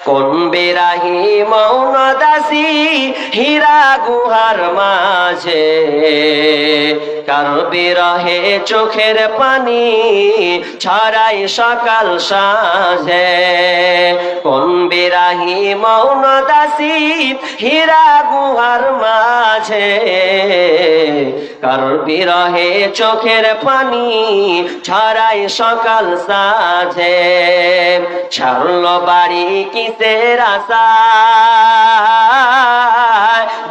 কোন বিরাহি মৌন দাসী হীরা গুহার মাঝে, কার বিরহে চোখের পানি ছড়াই সকাল সাঁঝে। কোন বিরাহি মৌন দাসী হীরা গুহার মাঝে, কার বিরহে চোখের পানি ছড়াই সকাল সাঁঝে। ছাড়ল বাড়ি কিসের আশায়,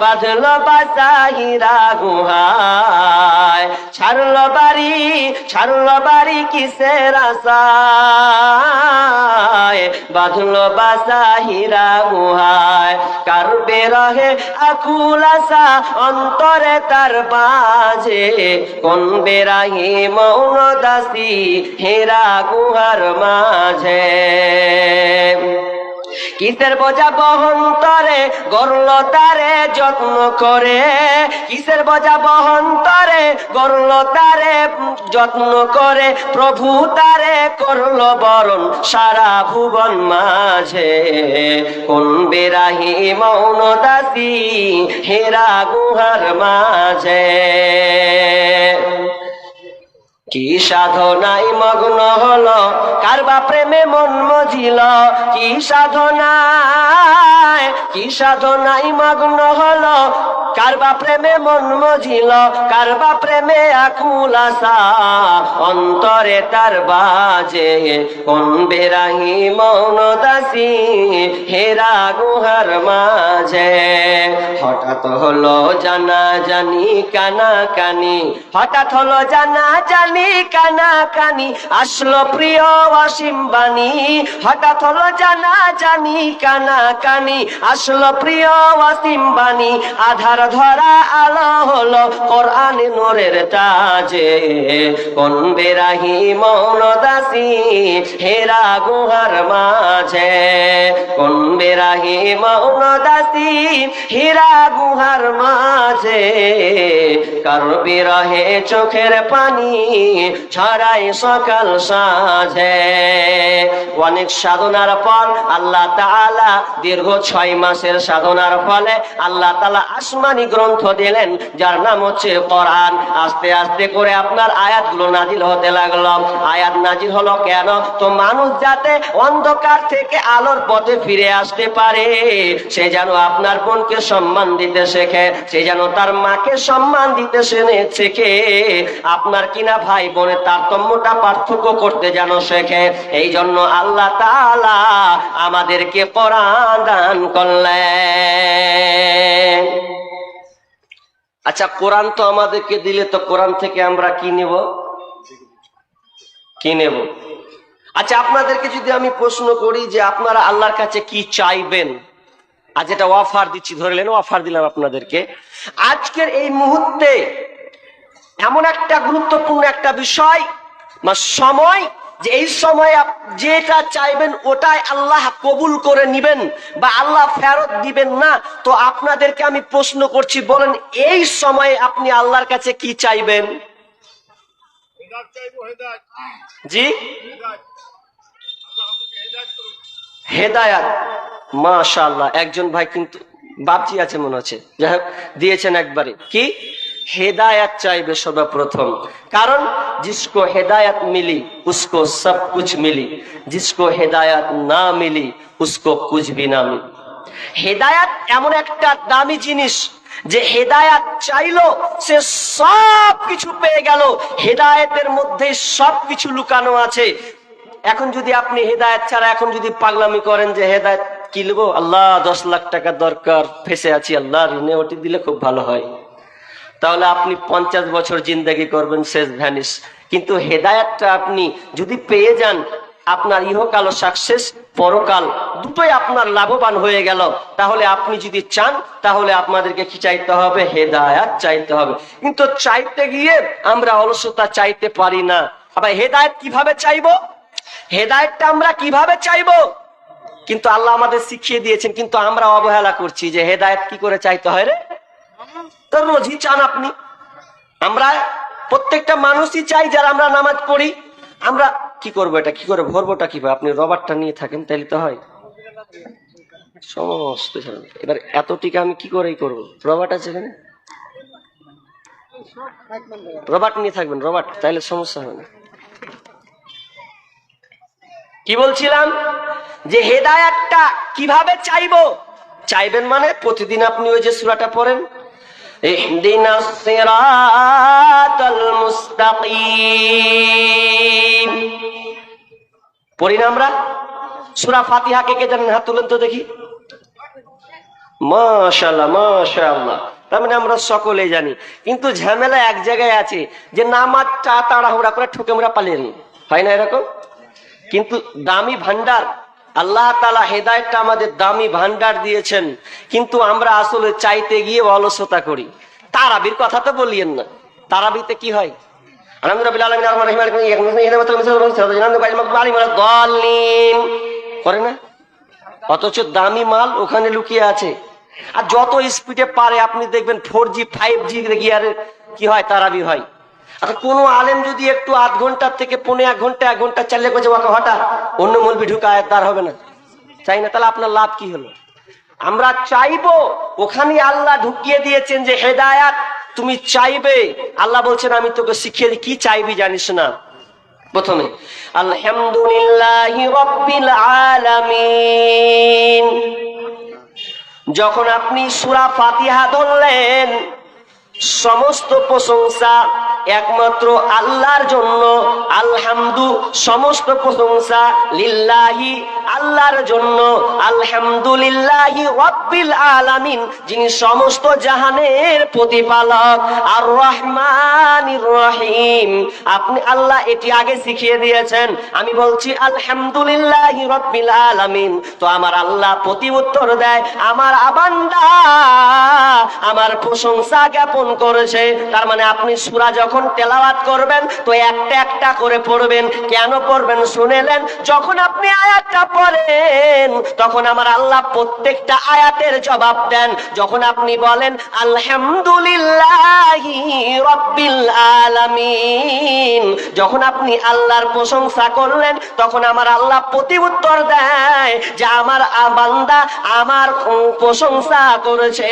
বাঁধল বাসা হীরা গুহায়। ছাড়ল বাড়ি কিসের আশায়, বাঁধল বাসা হীরা গুহায়। কার বিরহে আকুল আশা অন্তরে তার বাজে, কোন বিরাহি মৌন দাসী হীরা গুহার মাঝে। কিসের বোঝা বহন তরে গড়ল তারে যত্ন করে, কিসের বোঝা বহন তরে গড়ল তারে যত্ন করে। প্রভু তারে করল বরণ সারা ভুবন মাঝে, কোন বিরাহি মৌন দাসী হীরা গুহার মাঝে। কি সাধনায় মগ্ন হলো কারবা প্রেমে মন মজিল, কি সাধনায় মগ্ন হলো কারবা প্রেমে মন মজিল। কারবা প্রেমে আকুল আশা অন্তরে তার বাজে, কোন বিরাহি মৌন দাসী হীরা গুহার মাঝে। হঠাৎ হলো জানাজানি কানাকানি, হঠাৎ হলো জানাজানি কানাকানি, আসলো প্রিয় অসীম বাণী। হঠাৎ হলো জানাজানি কানাকানি, আসলো প্রিয় অসীম বাণী। আধার ধরা আলো হলো কোরআন নূরের তাজে, কোন বিরাহি মৌন দাসী হীরা গুহার মাঝে। কোন বিরাহি মৌন দাসী হীরা গুহার মাঝে, কার বিরহে চোখের পানি ছড়াই সকাল সাঁঝে। অনেক সাধনার পর আল্লাহ তাআলা দীর্ঘ 6 মাসের সাধনার ফলে আল্লাহ তাআলা আসমানি গ্রন্থ দিলেন, যার নাম হচ্ছে কোরআন। আস্তে আস্তে করে আপনার আয়াতগুলো নাজিল হতে লাগলো। আয়াত নাজিল হলো কেন? তো মানুষ যাতে অন্ধকার থেকে আলোর পথে ফিরে আসতে পারে, সে যেন আপনার বোনকে সম্মান দিতে শেখে, সে যেন তার মাকে সম্মান দিতে শেখে, আপনার কিনা ভাই বোনের তারতম্যটা পার্থক্য করতে যেন শেখে। এই জন্য আল্লাহ তাআলা আমাদেরকে কোরআন দান করলেন। আচ্ছা, কোরআন তো আমাদেরকে দিলে, তো কোরআন থেকে আমরা কি নেব? আচ্ছা, আপনাদেরকে যদি আমি প্রশ্ন করি যে আপনারা আল্লাহর কাছে কি চাইবেন, আজ এটা অফার দিচ্ছি, ধরলেন অফার দিলাম আপনাদেরকে। আজকের এই মুহূর্তে এমন একটা গুরুত্বপূর্ণ একটা বিষয় বা সময়, যে এই সময় যেটা চাইবেন ওটাই আল্লাহ কবুল করে নিবেন বা আল্লাহ ফেরত দিবেন না। তো আপনাদেরকে আমি প্রশ্ন করছি, বলেন এই সময়ে আপনি আল্লাহর কাছে কি চাইবেন? জি, হেদায়াত। মাশাআল্লাহ, একজন ভাই কিন্তু বাপজি আছে মনে হচ্ছে, যাই হোক দিয়েছেন একবারে। কি হেদায়ত চাইবে সর্বপ্রথম, কারণ जिसको হেদায়ত মিলি उसको सब कुछ मिली, जिसको হেদায়ত না মিলি उसको कुछ भी ना मिली। হেদায়ত এমন একটা দামি জিনিস যে হেদায়ত চাইলো সে সব কিছু পেয়ে গেল। হেদায়তের মধ্যে সব কিছু লুকানো আছে। এখন যদি আপনি হেদায়ত ছাড়া এখন যদি পাগলামি করেন যে হেদায়ত কিনবো, আল্লাহ 10 লাখ টাকা দরকার, ফেসে আছি, আল্লাহ ঋণে ওটি দিলে খুব ভালো হয়, তাহলে আপনি 50 বছর জিন্দেগি করবেন, শেষ ভ্যানিশ। কিন্তু হেদায়েতটা আপনি যদি পেয়ে যান, আপনার ইহকাল সাকসেস, পরকাল দুটোই আপনার লাভবান হয়ে গেল। তাহলে আপনি যদি চান, তাহলে আপনাদেরকে কি চাইতে হবে? হেদায়েত চাইতে হবে। কিন্তু চাইতে গিয়ে আমরা অলসতা চাইতে পারি না। আবার হেদায়েত কিভাবে চাইবো? হেদায়েতটা আমরা কিভাবে চাইবো? কিন্তু আল্লাহ আমাদের শিখিয়ে দিয়েছেন, কিন্তু আমরা অবহেলা করছি যে হেদায়েত কি করে চাইতে হয় রে। তো রোজই চান আপনি, আমরা প্রত্যেকটা মানুষই চাই যারা আমরা নামাজ পড়ি। আমরা কি করবো? এটা কি করে ভরবোটা কিভাবে? আপনি রবারটা নিয়ে থাকেন, তাইলে তো হয়। সমস্ত ঝামেলা। এবার এত টিকা আমি কি করেই করবো? রবার্ট আছে এখানে, রবার্ট নিয়ে থাকবেন, রবার্ট, তাহলে সমস্যা হবে না। কি বলছিলাম যে হেদায়েতটা কিভাবে চাইবো? চাইবেন মানে প্রতিদিন আপনি ওই যে সূরাটা পড়েন, ইহদিনাস সিরাতাল মুস্তাকিম, পড়ি না আমরা? সূরা ফাতিহা কে কে জানেন? হাত তুলেন তো দেখি। মাশাআল্লাহ মাশাআল্লাহ, তার মানে আমরা সকলেই জানি। কিন্তু ঝামেলা এক জায়গায় আছে যে নামাজটা তাড়াহুড়া করে ঠুকে আমরা পালিয়ে নিই, হয় না এরকম? কিন্তু দামি ভান্ডার আল্লাহ তাআলা, হেদায়েতটা আমাদের দামি ভান্ডার দিয়েছেন, কিন্তু আমরা আসলে চাইতে গিয়ে অলসতা করি। তারাবির কথা তো বলিয়েন না, তারাবিতে কি হয়? করে না? অথচ দামি মাল ওখানে লুকিয়ে আছে। আর যত স্পিডে পারে আপনি দেখবেন 4G 5G গিয়ারের কি হয়, তারাবি হয়। আচ্ছা, কোন আলেম যদি একটু আধ ঘন্টার থেকে 1 ঘন্টা চালিয়ে করছে হঠাৎ অন্য মৌলবি ঢুকায়, তার হবে না? চাই না, তাহলে আপনার লাভ কি হলো? আমরা চাইবো, ওখানে আল্লাহ ঢুকিয়ে দিয়েছেন যে হেদায়াত তুমি চাইবে। আল্লাহ বলছেন আমি তোকে শিখিয়ে দিই, কি চাইবি জানিস না? প্রথমে আলহামদুলিল্লাহি রাব্বিল আলামিন। যখন আপনি সূরা ফাতিহা ধরলেন, সমস্ত প্রশংসা একমাত্র আল্লাহর জন্য। আলহামদু, সমস্ত প্রশংসা, লিল্লাহি, আল্লাহর জন্য। আলহামদুলিল্লাহি রাব্বিল আলামিন, যিনি সমস্ত জাহানের প্রতিপালক। আর রহমানির রহিম, আপনি আল্লাহ এটি আগে শিখিয়ে দিয়েছেন। আমি বলছি আলহামদুলিল্লাহি রাব্বিল আলামিন, তো আমার আল্লাহ প্রতি উত্তর দেয়, আমার বান্দা আমার প্রশংসা জ্ঞাপন করেছে। তার মানে আপনি সূরা যখন তেলাওয়াত করবেন তো একটা একটা করে পড়বেন। কেন পড়বেন শুনেলেন? যখন আপনি আয়াতটা পড়েন তখন আমার আল্লাহ প্রত্যেকটা আয়াতের জবাব দেন। যখন আপনি বলেন আলহামদুলিল্লাহি রাব্বিল আলামিন, যখন আপনি আল্লাহর প্রশংসা করলেন তখন আমার আল্লাহ প্রতি উত্তর দেয় যে আমার বান্দা আমার প্রশংসা করেছে।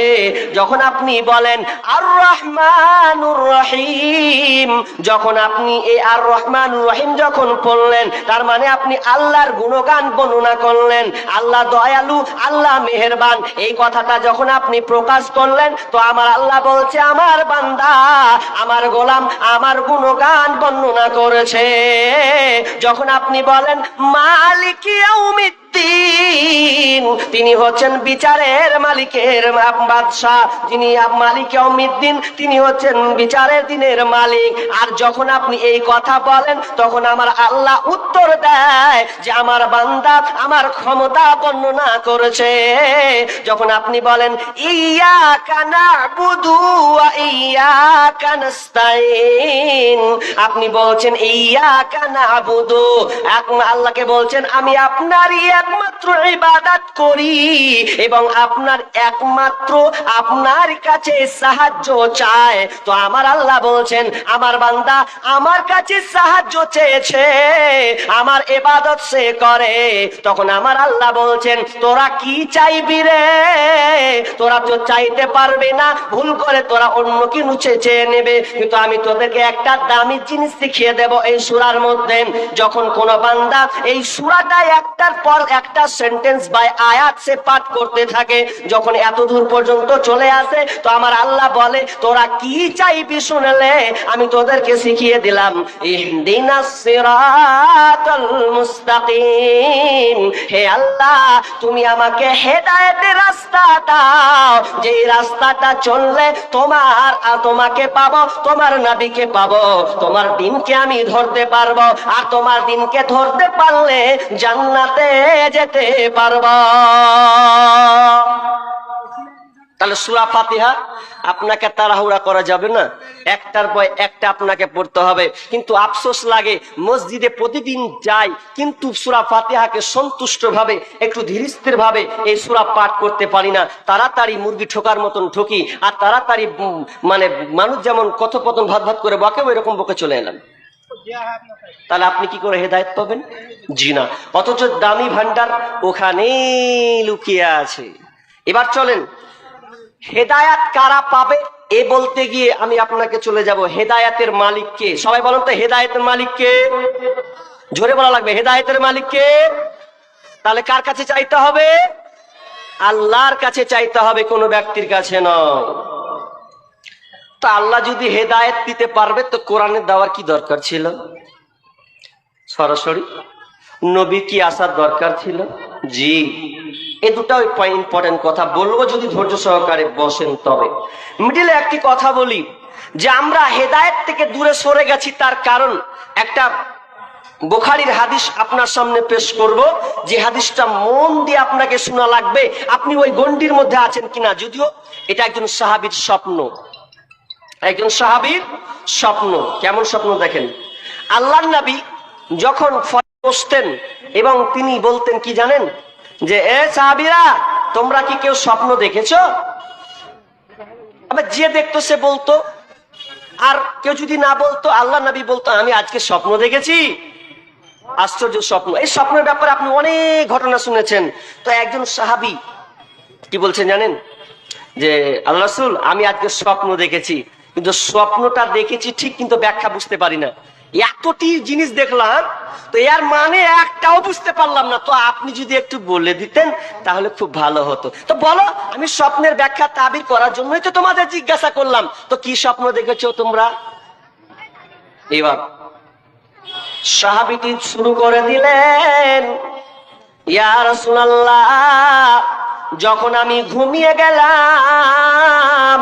যখন আপনি বলেন আর রহমানুর রহিম, যখন আপনি এই আর রহমানুর রহিম যখন পড়লেন, তার মানে আপনি আল্লাহর গুণগান বর্ণনা করলেন। আল্লাহ দয়ালু, আল্লাহ মেহেরবান, এই কথাটা যখন আপনি প্রকাশ করলেন তো আমার আল্লাহ বলছে আমার বান্দা, আমার গোলাম আমার গুণগান বর্ণনা করেছে। যখন আপনি বলেন মালিক ইয়াউমিদ্দিন, তিনি হচ্ছেন বিচারের মালিকের বাদশা, যিনি মালিক ইয়াউমিদ্দিন, তিনি হচ্ছেন বিচারের দিনের মালিক। আর যখন আপনি এই কথা বলেন তখন আমার আল্লাহ উত্তর দেয় যে আমার বান্দা আমার ক্ষমতা বর্ণনা করেছে। যখন আপনি বলেন ইয়াকা না'বুদু ওয়া ইয়াকা নাস্তাইন, আপনি বলছেন ইয়াকা না'বুদু, আল্লাহকে বলছেন আমি আপনারই একমাত্র ইবাদত করি এবং আপনার একমাত্র আপনার কাছে সাহায্য চায়। তো আমার আল্লাহ বলছেন আমার বান্দা আমার কাছে সাহায্য চেয়েছে, আমার ইবাদত সে করে। তখন আমার আল্লাহ বলছেন তোরা কি চাইবি রে? তোরা তো চাইতে পারবে না, ভুল করে তোরা অন্য কিছু চেয়ে নেবে। কিন্তু আমি তোদেরকে একটা দামি জিনিস শিখিয়ে দেব এই সূরার মধ্যে। যখন কোন বান্দা এই সূরাটা একটার পর একটা সেন্টেন্স বাই আয়াত সে পাঠ করতে থাকে, যখন এত দূর পর্যন্ত চলে আসে তো আমার আল্লাহ বলে তোরা কি চাইবি শুনলে আমি তোদেরকে শিখিয়ে দিলাম। ইহদিনাস সিরাতাল মুস্তাকিম, হে আল্লাহ তুমি আমাকে হেদায়েতের রাস্তা দাও, যে রাস্তাটা চললে তোমাকে পাবো, তোমার নবীকে পাবো, তোমার দিনকে আমি ধরতে পারবো, আর তোমার দিনকে ধরতে পারলে জান্নাতে যেতে পারবো। তাহলে সূরা ফাতিহা আপনাকে তাড়াহুড়া করা যাবে না, একটার পর একটা আপনাকে পড়তে হবে। কিন্তু আফসোস লাগে মসজিদে প্রতিদিন যাই কিন্তু সূরা ফাতিহাকে সন্তুষ্ট ভাবে একটু ধীরস্থির ভাবে এই সূরা পাঠ করতে পারি না। তাড়াতাড়ি মুরগি ঠোকার মতন ঠকি, আর তাড়াতাড়ি মানে মানুষ যেমন কথোপকথন ভাত ভাত করে বকে ওই রকম বকে চলে এলাম। তাহলে আপনি কি করে হেদায়েত পাবেন? জি না। অথচ দামি ভান্ডার ওখানেই লুকিয়ে আছে। এবার চলেন, হেদায়াত কারা পাবে এ বলতে গিয়ে আমি আপনাকে চলে যাব হেদায়াতের মালিক কে। সবাই বলেন তো, হেদায়েতের মালিক কে? জোরে বলা লাগবে, হেদায়েতের মালিক কে? তাহলে কার কাছে চাইতে হবে? আল্লাহর কাছে চাইতে হবে, কোনো ব্যক্তির কাছে নয়। তো আল্লাহ যদি হেদায়েত দিতে পারবে তো কোরআনের দেওয়ার কি দরকার ছিল? সরাসরি নবী কি আসার দরকার ছিল? জি। এই দুটো ইম্পর্টেন্ট কথা বলবো, যদি ধৈর্য সহকারে বসেন তবে। মিডিলে একটি কথা বলি, যে আমরা হেদায়েত থেকে দূরে সরে গেছি তার কারণ একটা বুখারীর হাদিস আপনার সামনে পেশ করব, যে হাদিসটা মন দিয়ে আপনাকে শোনা লাগবে, আপনি ওই গণ্ডির মধ্যে আছেন কিনা। যদিও এটা একজন সাহাবীর স্বপ্ন, একজন সাহাবীর স্বপ্ন। কেমন স্বপ্ন দেখেন, আল্লাহর নবী যখন বসতেন এবং তিনি বলতেন কি জানেন, যে এ সাহাবীরা তোমরা কি কেউ স্বপ্ন দেখেছো? আবার যে দেখতো সে বলতো, আর কেউ যদি না বলতো আল্লাহর নবী বলতো আমি আজকে স্বপ্ন দেখেছি। আশ্চর্য স্বপ্ন। এই স্বপ্নের ব্যাপারে আপনি অনেক ঘটনা শুনেছেন। তো একজন সাহাবী কি বলছেন জানেন, যে আল্লাহ রাসূল আমি আজকে স্বপ্ন দেখেছি, কিন্তু স্বপ্নটা দেখেছি ঠিক, কিন্তু ব্যাখ্যা বুঝতে পারি না। এতটি জিনিস দেখলাম তো এর মানে একটাও বুঝতে পারলাম না। তো আপনি যদি একটু বলে দিতেন তাহলে খুব ভালো হতো। তো বলো, আমি স্বপ্নের ব্যাখ্যা তাবির করার জন্যই তো তোমাদের জিজ্ঞাসা করলাম। তো কি স্বপ্ন দেখেছো তোমরা? এবার সাহাবীটি শুরু করে দিলেন, ইয়া রাসূলুল্লাহ যখন আমি ঘুমিয়ে গেলাম,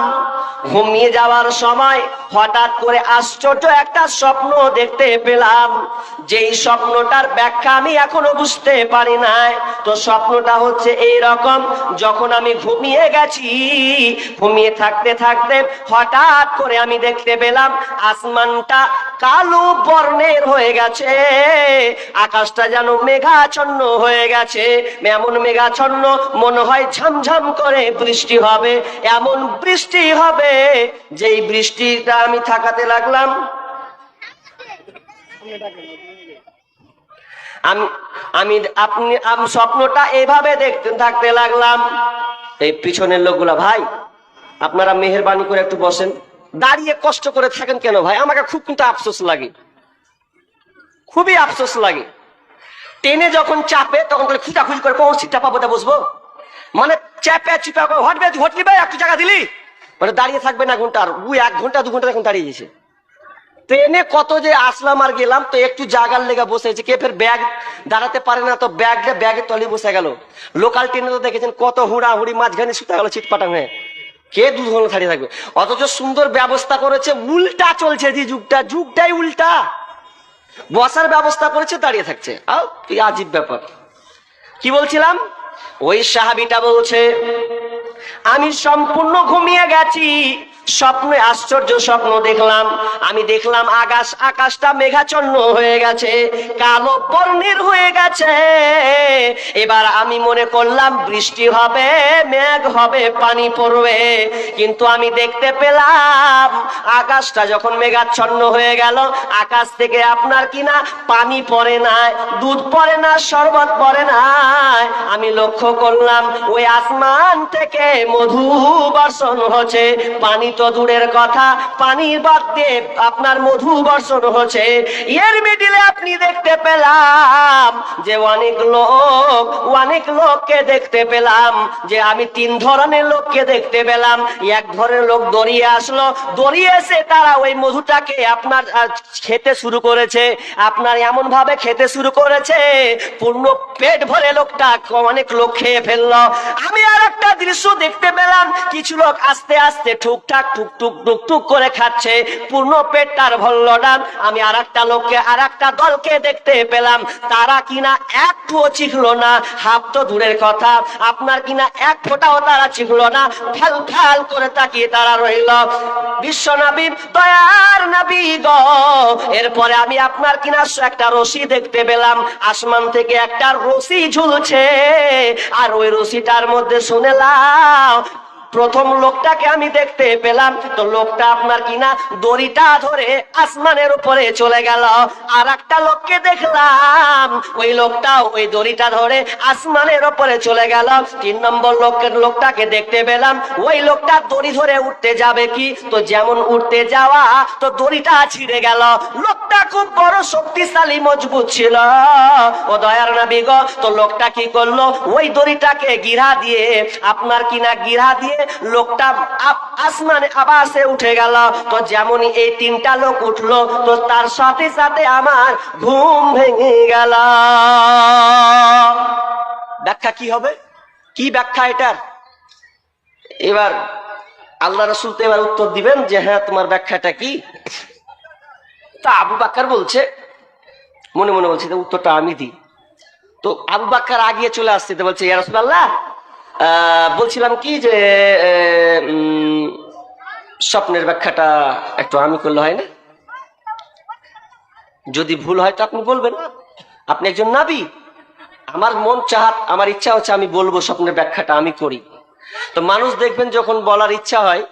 ঘুমিয়ে যাওয়ার সময় হঠাৎ করে আশ্চর্য একটা স্বপ্ন দেখতে পেলাম, যেই স্বপ্নটার ব্যাখ্যা আমি এখনো বুঝতে পারি নাই। তো স্বপ্নটা হচ্ছে এই রকম, যখন আমি ঘুমিয়ে গেছি, ঘুমিয়ে থাকতে থাকতে হঠাৎ করে আমি দেখতে পেলাম আসমানটা কালো বর্ণের হয়ে গেছে, আকাশটা যেন মেঘাচ্ছন্ন হয়ে গেছে। এমন মেঘাচ্ছন্ন, মনে হয় ঝমঝম করে বৃষ্টি হবে, এমন বৃষ্টি হবে যেই বৃষ্টিটা আমি থাকাতে লাগলাম। আমি স্বপ্নটা এইভাবে দেখতে থাকতে লাগলাম। এই পিছনের লোকগুলা, ভাই আপনারা মেহেরবানি করে একটু বসেন। দাঁড়িয়ে কষ্ট করে থাকেন কেন ভাই? আমাকে খুব কিন্তু আফসোস লাগে, খুবই আফসোস লাগে। ট্রেনে যখন চাপে তখন করে খুঁজাখুঁজি করে কোন সিটটা পাবো তা বসবো, মানে চাপে চিপা হটলি ভাই একটু জায়গা দিলি, মানে দাঁড়িয়ে থাকবে না ঘন্টা, আর 1 ঘন্টা 2 ঘন্টা এখন দাঁড়িয়ে গেছে। ট্রেনে কত যে আসলাম আর গেলাম, তো একটু জায়গার লেগে বসেছে, কে ফের ব্যাগ দাঁড়াতে পারে না, তো ব্যাগের তলে বসে গেল। লোকাল ট্রেনে তো দেখেছেন কত হুড়াহুড়ি, মাঝখানে সুতা গেল চিটপাটাং হয়ে, কে 2 ঘন্টা দাঁড়িয়ে থাকবে? অথচ সুন্দর ব্যবস্থা করেছে, উল্টা চলছে, যে যুগটাই উল্টা। বসার ব্যবস্থা করেছে, দাঁড়িয়ে থাকছে। আজীব ব্যাপার। কি বলছিলাম, ওই সাহাবীটা বলছে আমি সম্পূর্ণ ঘুমিয়ে গেছি, স্বপ্নে আশ্চর্য স্বপ্ন দেখলাম। আমি দেখলাম আকাশটা মেঘাচ্ছন্ন হয়ে গেছে, কালো বর্ণের হয়ে গেছে। এবার আমি মনে করলাম বৃষ্টি হবে, মেঘ হবে, পানি পড়বে। কিন্তু আমি দেখতে পেলাম আকাশটা যখন মেঘাচ্ছন্ন হয়ে গেল, আকাশ থেকে আপনার কিনা পানি পড়ে নাই, দুধ পড়ে না, শরবত পড়ে নাই। আমি লক্ষ্য করলাম ওই আসমান থেকে মধু বর্ষণ হচ্ছে। পানি তো দূরের কথা, পানির বাদে আপনার মধু বর্ষণ হচ্ছে। এর মিডিলে আপনি দেখতে পেলাম যে অনেক লোককে দেখতে পেলাম, যে আমি 3 ধরনের লোককে দেখতে পেলাম। এক ধরনের লোক দড়িয়ে আসলো, দড়িয়ে এসে তারা ওই মধুটাকে আপনার খেতে শুরু করেছে। আপনার এমন ভাবে খেতে শুরু করেছে, পূর্ণ পেট ভরে লোকটা অনেক লোক খেয়ে ফেললো। আমি আর একটা দৃশ্য দেখতে পেলাম, কিছু লোক আস্তে আস্তে ঠুকঠাক টুক করে খাচ্ছে, পূর্ণ পেটটার ভরলো না। আমি আর একটা দলকে দেখতে পেলাম, তারা কিনা একটুও চিখলো না, হাফ তো দূরের কথা, আপনার কিনা 1 ফোঁটাও তারা চিখলো না, ফ্যাল করে তাকিয়ে তারা রইল। বিশ্বনবী, দয়ার নবী গো। এরপরে আমি আপনার কিনা একটা রশি দেখতে পেলাম, আসমান থেকে একটা রশি ঝুলছে, আর ওই রশিটার মধ্যে শুনেলাম প্রথম লোকটাকে আমি দেখতে পেলাম, তো লোকটা আপনার কিনা দড়িটা ধরে আসমানের উপরে চলে গেল। আর একটা লোককে দেখলাম, ওই লোকটাও ওই দড়িটা ধরে আসমানের উপরে চলে গেল। 3 নম্বর লোকটাকে দেখতে পেলাম, ওই লোকটা দড়ি ধরে উঠতে যাবে কি, তো যেমন উঠতে যাওয়া তো দড়িটা ছিঁড়ে গেল। লোকটা খুব বড় শক্তিশালী মজবুত ছিল। ও দয়ার নবী গো, তো লোকটা কি করলো, ওই দড়িটাকে গিরা দিয়ে আপনার কিনা গিরা দিয়ে লোকটা আসমানে আকাশে উঠে গেল। তো যেমনই এই 3টা লোক উঠলো, তো তার সাথে সাথে আমার ঘুম ভেঙে গেল। ব্যাখ্যা কি হবে, কি ব্যাখ্যা এটার? এবার আল্লাহ রাসূল তো এবার উত্তর দিবেন যে হ্যাঁ তোমার ব্যাখ্যাটা কি। তা আবু বকর বলছে, মনে মনে বলছে উত্তরটা আমি দিই। তো আবু বকর আগিয়ে চলে আসছে, তো বলছে ইয়া রাসূলুল্লাহ, বলছিলাম কি যে স্বপ্নের ব্যাখ্যাটা একটু আমি করলে হয় না? যদি ভুল হয় তো আপনি বলবেন, আপনি একজন নবী। আমার মন চাহাত, আমার ইচ্ছা হচ্ছে আমি বলবো স্বপ্নের ব্যাখ্যাটা আমি করি। তো মানুষ দেখবেন যখন বলার ইচ্ছা হয়,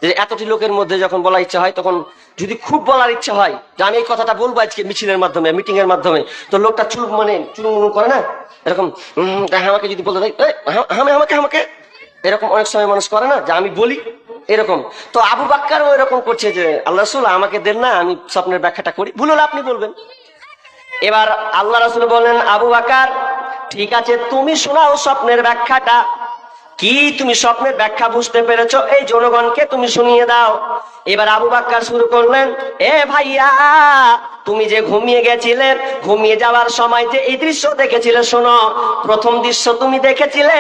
যে এতটি লোকের মধ্যে যখন বলার ইচ্ছা হয়, তখন যদি খুব বলার ইচ্ছা হয় যে আমি এই কথাটা বলবো আজকে মিছিলের মাধ্যমে, মিটিং এর মাধ্যমে, তো লোকটা চুলমুলু করে না এরকম, আমাকে যদি বলতে দেয় আমাকে এরকম অনেক সময় মানুষ করে না যে আমি বলি এরকম। তো আবু বকরও এরকম করছে যে আল্লাহ রাসূল আমাকে দেন না, আমি স্বপ্নের ব্যাখ্যাটা করি। ভুল হলে আপনি বলবেন। এবার আল্লাহ রাসূল বলেন, আবু বকর ঠিক আছে, তুমি শোনাও স্বপ্নের ব্যাখ্যাটা কি, তুমি স্বপ্নের ব্যাখ্যা বুঝতে পেরেছো, এই জনগণকে তুমি শুনিয়ে দাও। এবার আবু বকর শুরু করলেন, এ ভাইয়া তুমি যে ঘুমিয়ে গেছিলে, ঘুমিয়ে যাওয়ার সময় যে এই দৃশ্য দেখেছিলে, শোনো। প্রথম দৃশ্য তুমি দেখেছিলে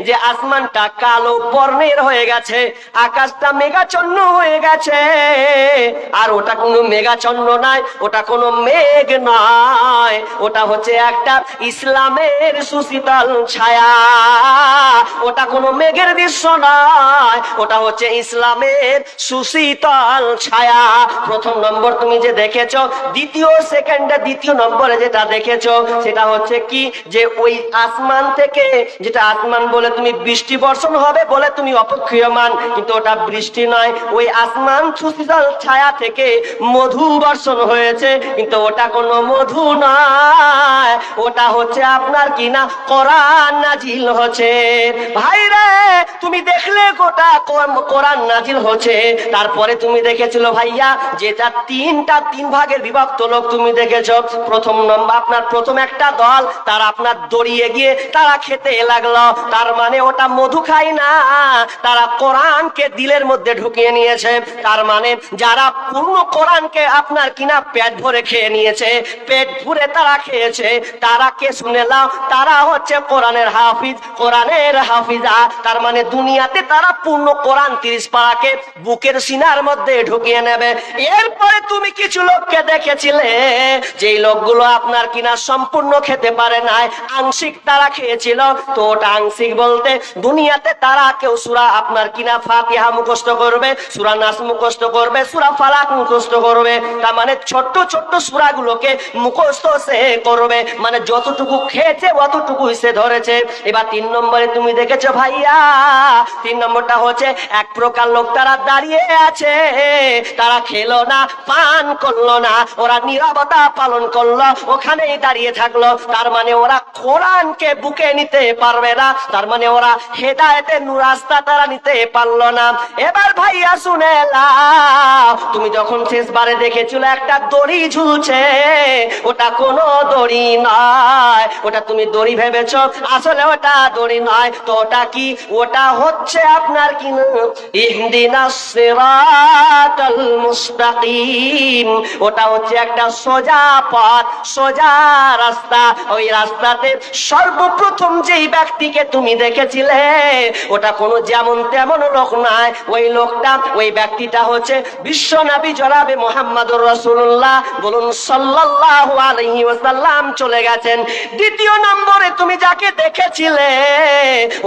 যে আসমানটা কালো বর্ণের হয়ে গেছে, আকাশটা মেঘাচ্ছন্ন হয়ে গেছে। আর ওটা কোনো মেঘাচ্ছন্ন নয়, ওটা কোনো মেঘ নয়, ওটা হচ্ছে একটা ইসলামের সুশীতল ছায়া। ওটা কোনো মেঘের দৃশ্য নয়, ওটা হচ্ছে ইসলামের সুশীতল ছায়া। প্রথম নম্বর তুমি যে দেখেছো। দ্বিতীয় নম্বরে যেটা দেখেছো সেটা হচ্ছে কি, যে ওই আসমান থেকে, যেটা আসমান বলে তুমি বৃষ্টি বর্ষণ হবে বলে তুমি অপেক্ষমান, কিন্তু ওটা বৃষ্টি নয়, ওই আসমান সুশীতল ছায়া থেকে মধু বর্ষণ হয়েছে, কিন্তু ওটা কোনো মধু নয়, ওটা হচ্ছে আপনার কিনা কোরআন নাজিল হচ্ছে। ভাইরে তুমি দেখলে গোটা কোরআন নাজিল হচ্ছে। তারপরে তুমি দেখেছিল ভাইয়া, যেটা তিন ভাগের বিভক্ত লোক তুমি দেখেছো। প্রথম নম্বর আপনার প্রথম একটা দল, তারা আপনার দড়িয়ে গিয়ে তারা খেতে লাগলো। তার মানে ওটা মধু খায় না, তারা কোরআনকে দিলের মধ্যে ঢুকিয়ে নিয়েছে। তার মানে যারা পূর্ণ কোরআনকে আপনার কিনা পেট ভরে খেয়ে নিয়েছে, পেট ভরে তারা খেয়েছে, তারা কে শুনে নাও, তারা হচ্ছে কোরআনের হাফিজ, কোরআনের হাফিজা। তার মানে দুনিয়াতে তারা পূর্ণ কোরআন 30 পারাকে বুকের সিনার মধ্যে ঢুকিয়ে নেবে। এরপরে তুমি কিছু লোককে দেখেছিলে, যেই লোকগুলো আপনার কিনা সম্পূর্ণ খেতে পারে নাই, আংশিক তারা খেয়েছিল। তো ওটা আংশিক বলতে দুনিয়াতে তারা কেউ সূরা আপনার কিনা ফাতিহা মুখস্থ করবে, সূরা নাস মুখস্থ করবে, সূরা ফালাক মুখস্থ করবে। তার মানে ছোট্ট ছোট্ট সূরাগুলোকে মুখস্থ সে করবে, মানে যতটুকু খেয়েছে অতটুকুই সে ধরেছে। এবার 3 নম্বরে তুমি দেখেছো ভাইয়া, 3 নম্বরটা হচ্ছে এক প্রকার লোক, তারা দাঁড়িয়ে আছে, তারা খেলো না, পান করলো না, ওরা নীরবতা পালন করলো, ওখানেই দাঁড়িয়ে থাকলো। তার মানে ওরা কোরআনকে বুকে নিতে পারবে না, তার মানে ওরা হেদায়েতের নূর রাস্তা তারা নিতে পারলো না। এবার ভাইয়া শুনে নাও, তুমি যখন শেষবারে দেখেছিল একটা দড়ি ঝুলছে, ওটা কোনো দড়ি নয়, ওটা তুমি দড়ি ভেবেছো, আসলে ওটা দড়ি নয়। তো ওটা কি, ওটা হচ্ছে আপনার কি, ইহদিনাস সিরাতাল মুস্তাকিম, ওটা হচ্ছে একটা সোজা পথ, সোজা রাস্তা। ওই রাস্তাতে সর্বপ্রথম যেই ব্যক্তিকে তুমি দেখেছিলে, ওটা কোনো যেমন তেমন লোক নয়, ওই লোকটা, ওই ব্যক্তিটা হচ্ছে বিশ্বনবী জনাবে মুহাম্মদুর রাসূলুল্লাহ, বলুন সাল্লাল্লাহু আলাইহি ওয়াসাল্লাম চলে গেছেন। দ্বিতীয় নম্বরে তুমি যাকে দেখেছিলে,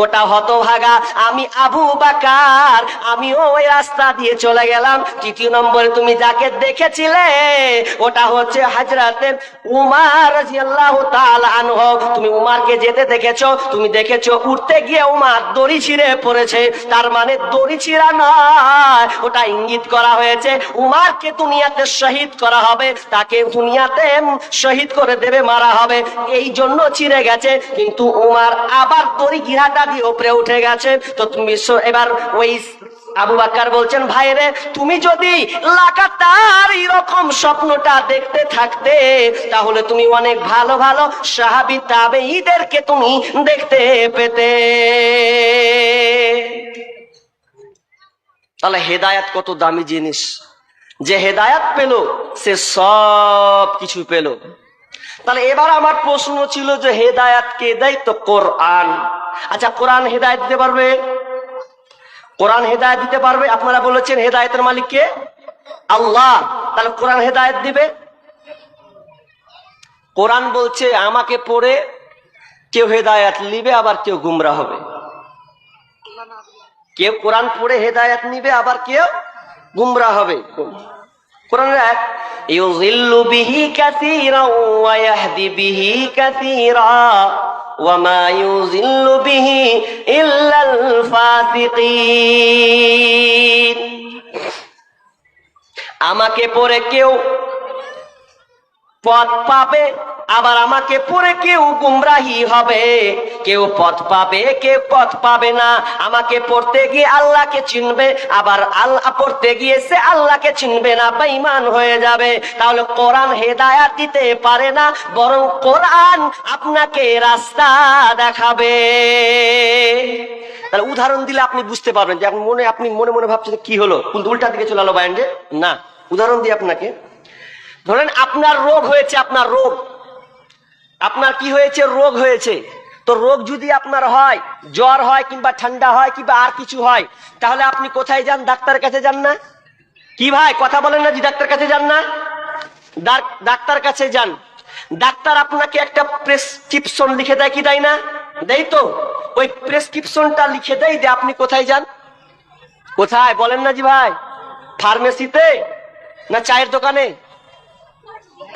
ওটা হলো হতভাগা আমি আবু বকর, আমিও ওই রাস্তা দিয়ে চলে গেলাম। তৃতীয় নম্বরে তুমি যাকে দেখেছিলে ওটা হচ্ছে হযরতে উমর রাদিয়াল্লাহু তাআলা আনহু। তুমি উমরকে যেতে দেখেছো, তুমি দেখেছো উঠতে গিয়ে উমর দড়ি ছিঁড়ে পড়েছে। তার মানে দড়ি ছিঁড়া নয়, ওটা ইঙ্গিত করা হয়েছে উমরকে দুনিয়াতে শহীদ করা হবে, তাকে দুনিয়াতে শহীদ করে দেবে, মারা হবে, এই জন্য ছিঁড়ে গেছে। কিন্তু উমর আবার দড়ি গিরাটা দিয়ে উপরে উঠে গেছে। তো তুমি এবার ওই আবু বকর বলছেন, ভাই রে, তুমি যদি লাগাতার এরকম স্বপ্নটা দেখতে থাকতে তাহলে তুমি অনেক ভালো ভালো সাহাবী তাবেঈদেরকে তুমি দেখতে পেতে। তাহলে হেদায়েত কত দামি জিনিস, যে হেদায়েত পেল সে সব কিছু পেল। তাহলে এবার আমার প্রশ্ন ছিল যে হেদায়েত কে দেয়? তো কোরআন। আচ্ছা, কোরআন হেদায়েত দিতে পারবে? কোরআন হেদায়েত দিতে পারবে? আপনারা বলেছেন হেদায়েতের মালিক কে? আল্লাহ। তাহলে কোরআন হেদায়েত দিবে? কোরআন বলছে আমাকে পড়ে কেউ হেদায়েত নিবে, আবার কেউ গুমরা হবে। কেউ কোরআন পড়ে হেদায়েত নিবে, আবার কেউ গুমরা হবে। কোরআনের আয়াত, ইউযিল্লু বিহি কাসীরা ওয়া ইয়াহদি বিহি কাসীরা ওয়া মা ইউযিল্লু বিহি ইল্লাল ফাসিকিন। আমাকে পড়ে কেউ পথ পাবে, আবার আমাকে পড়ে কেউ গুমরাহি হবে। কেউ পথ পাবে, কেউ পথ পাবে না। আমাকে পড়তে গিয়ে আল্লাহকে চিনবে, আবার আল্লাহ পড়তে গিয়ে সে আল্লাহকে চিনবে না, বেঈমান হয়ে যাবে। তাহলে কোরআন হেদায়েত দিতে পারে না, বরং কোরআন আপনাকে রাস্তা দেখাবে। তাহলে উদাহরণ দিলে আপনি বুঝতে পারবেন যে আপনি মনে মনে ভাবছেন কি হলো, কিন্তু উল্টা দিকে চলে গেল বাইন্ডে না। উদাহরণ দিই আপনাকে, ধরেন আপনার রোগ হয়েছে, আপনার রোগ, আপনার কি হয়েছে? রোগ হয়েছে। তো রোগ যদি আপনার হয়, জ্বর হয় কিংবা ঠান্ডা হয় কিংবা আর কিছু হয়, তাহলে আপনি কোথায় যান? ডাক্তারের কাছে যান না? কি ভাই কথা বলেন না? জি, ডাক্তার কাছে যান না? ডাক্তার কাছে যান। ডাক্তার আপনাকে একটা প্রেসক্রিপশন লিখে দেয় কি দেয় না? দেয় তো। ওই প্রেসক্রিপশনটা লিখে দেয়, যে আপনি কোথায় যান? কোথায় বলেন না জি ভাই? ফার্মেসিতে না চায়ের দোকানে?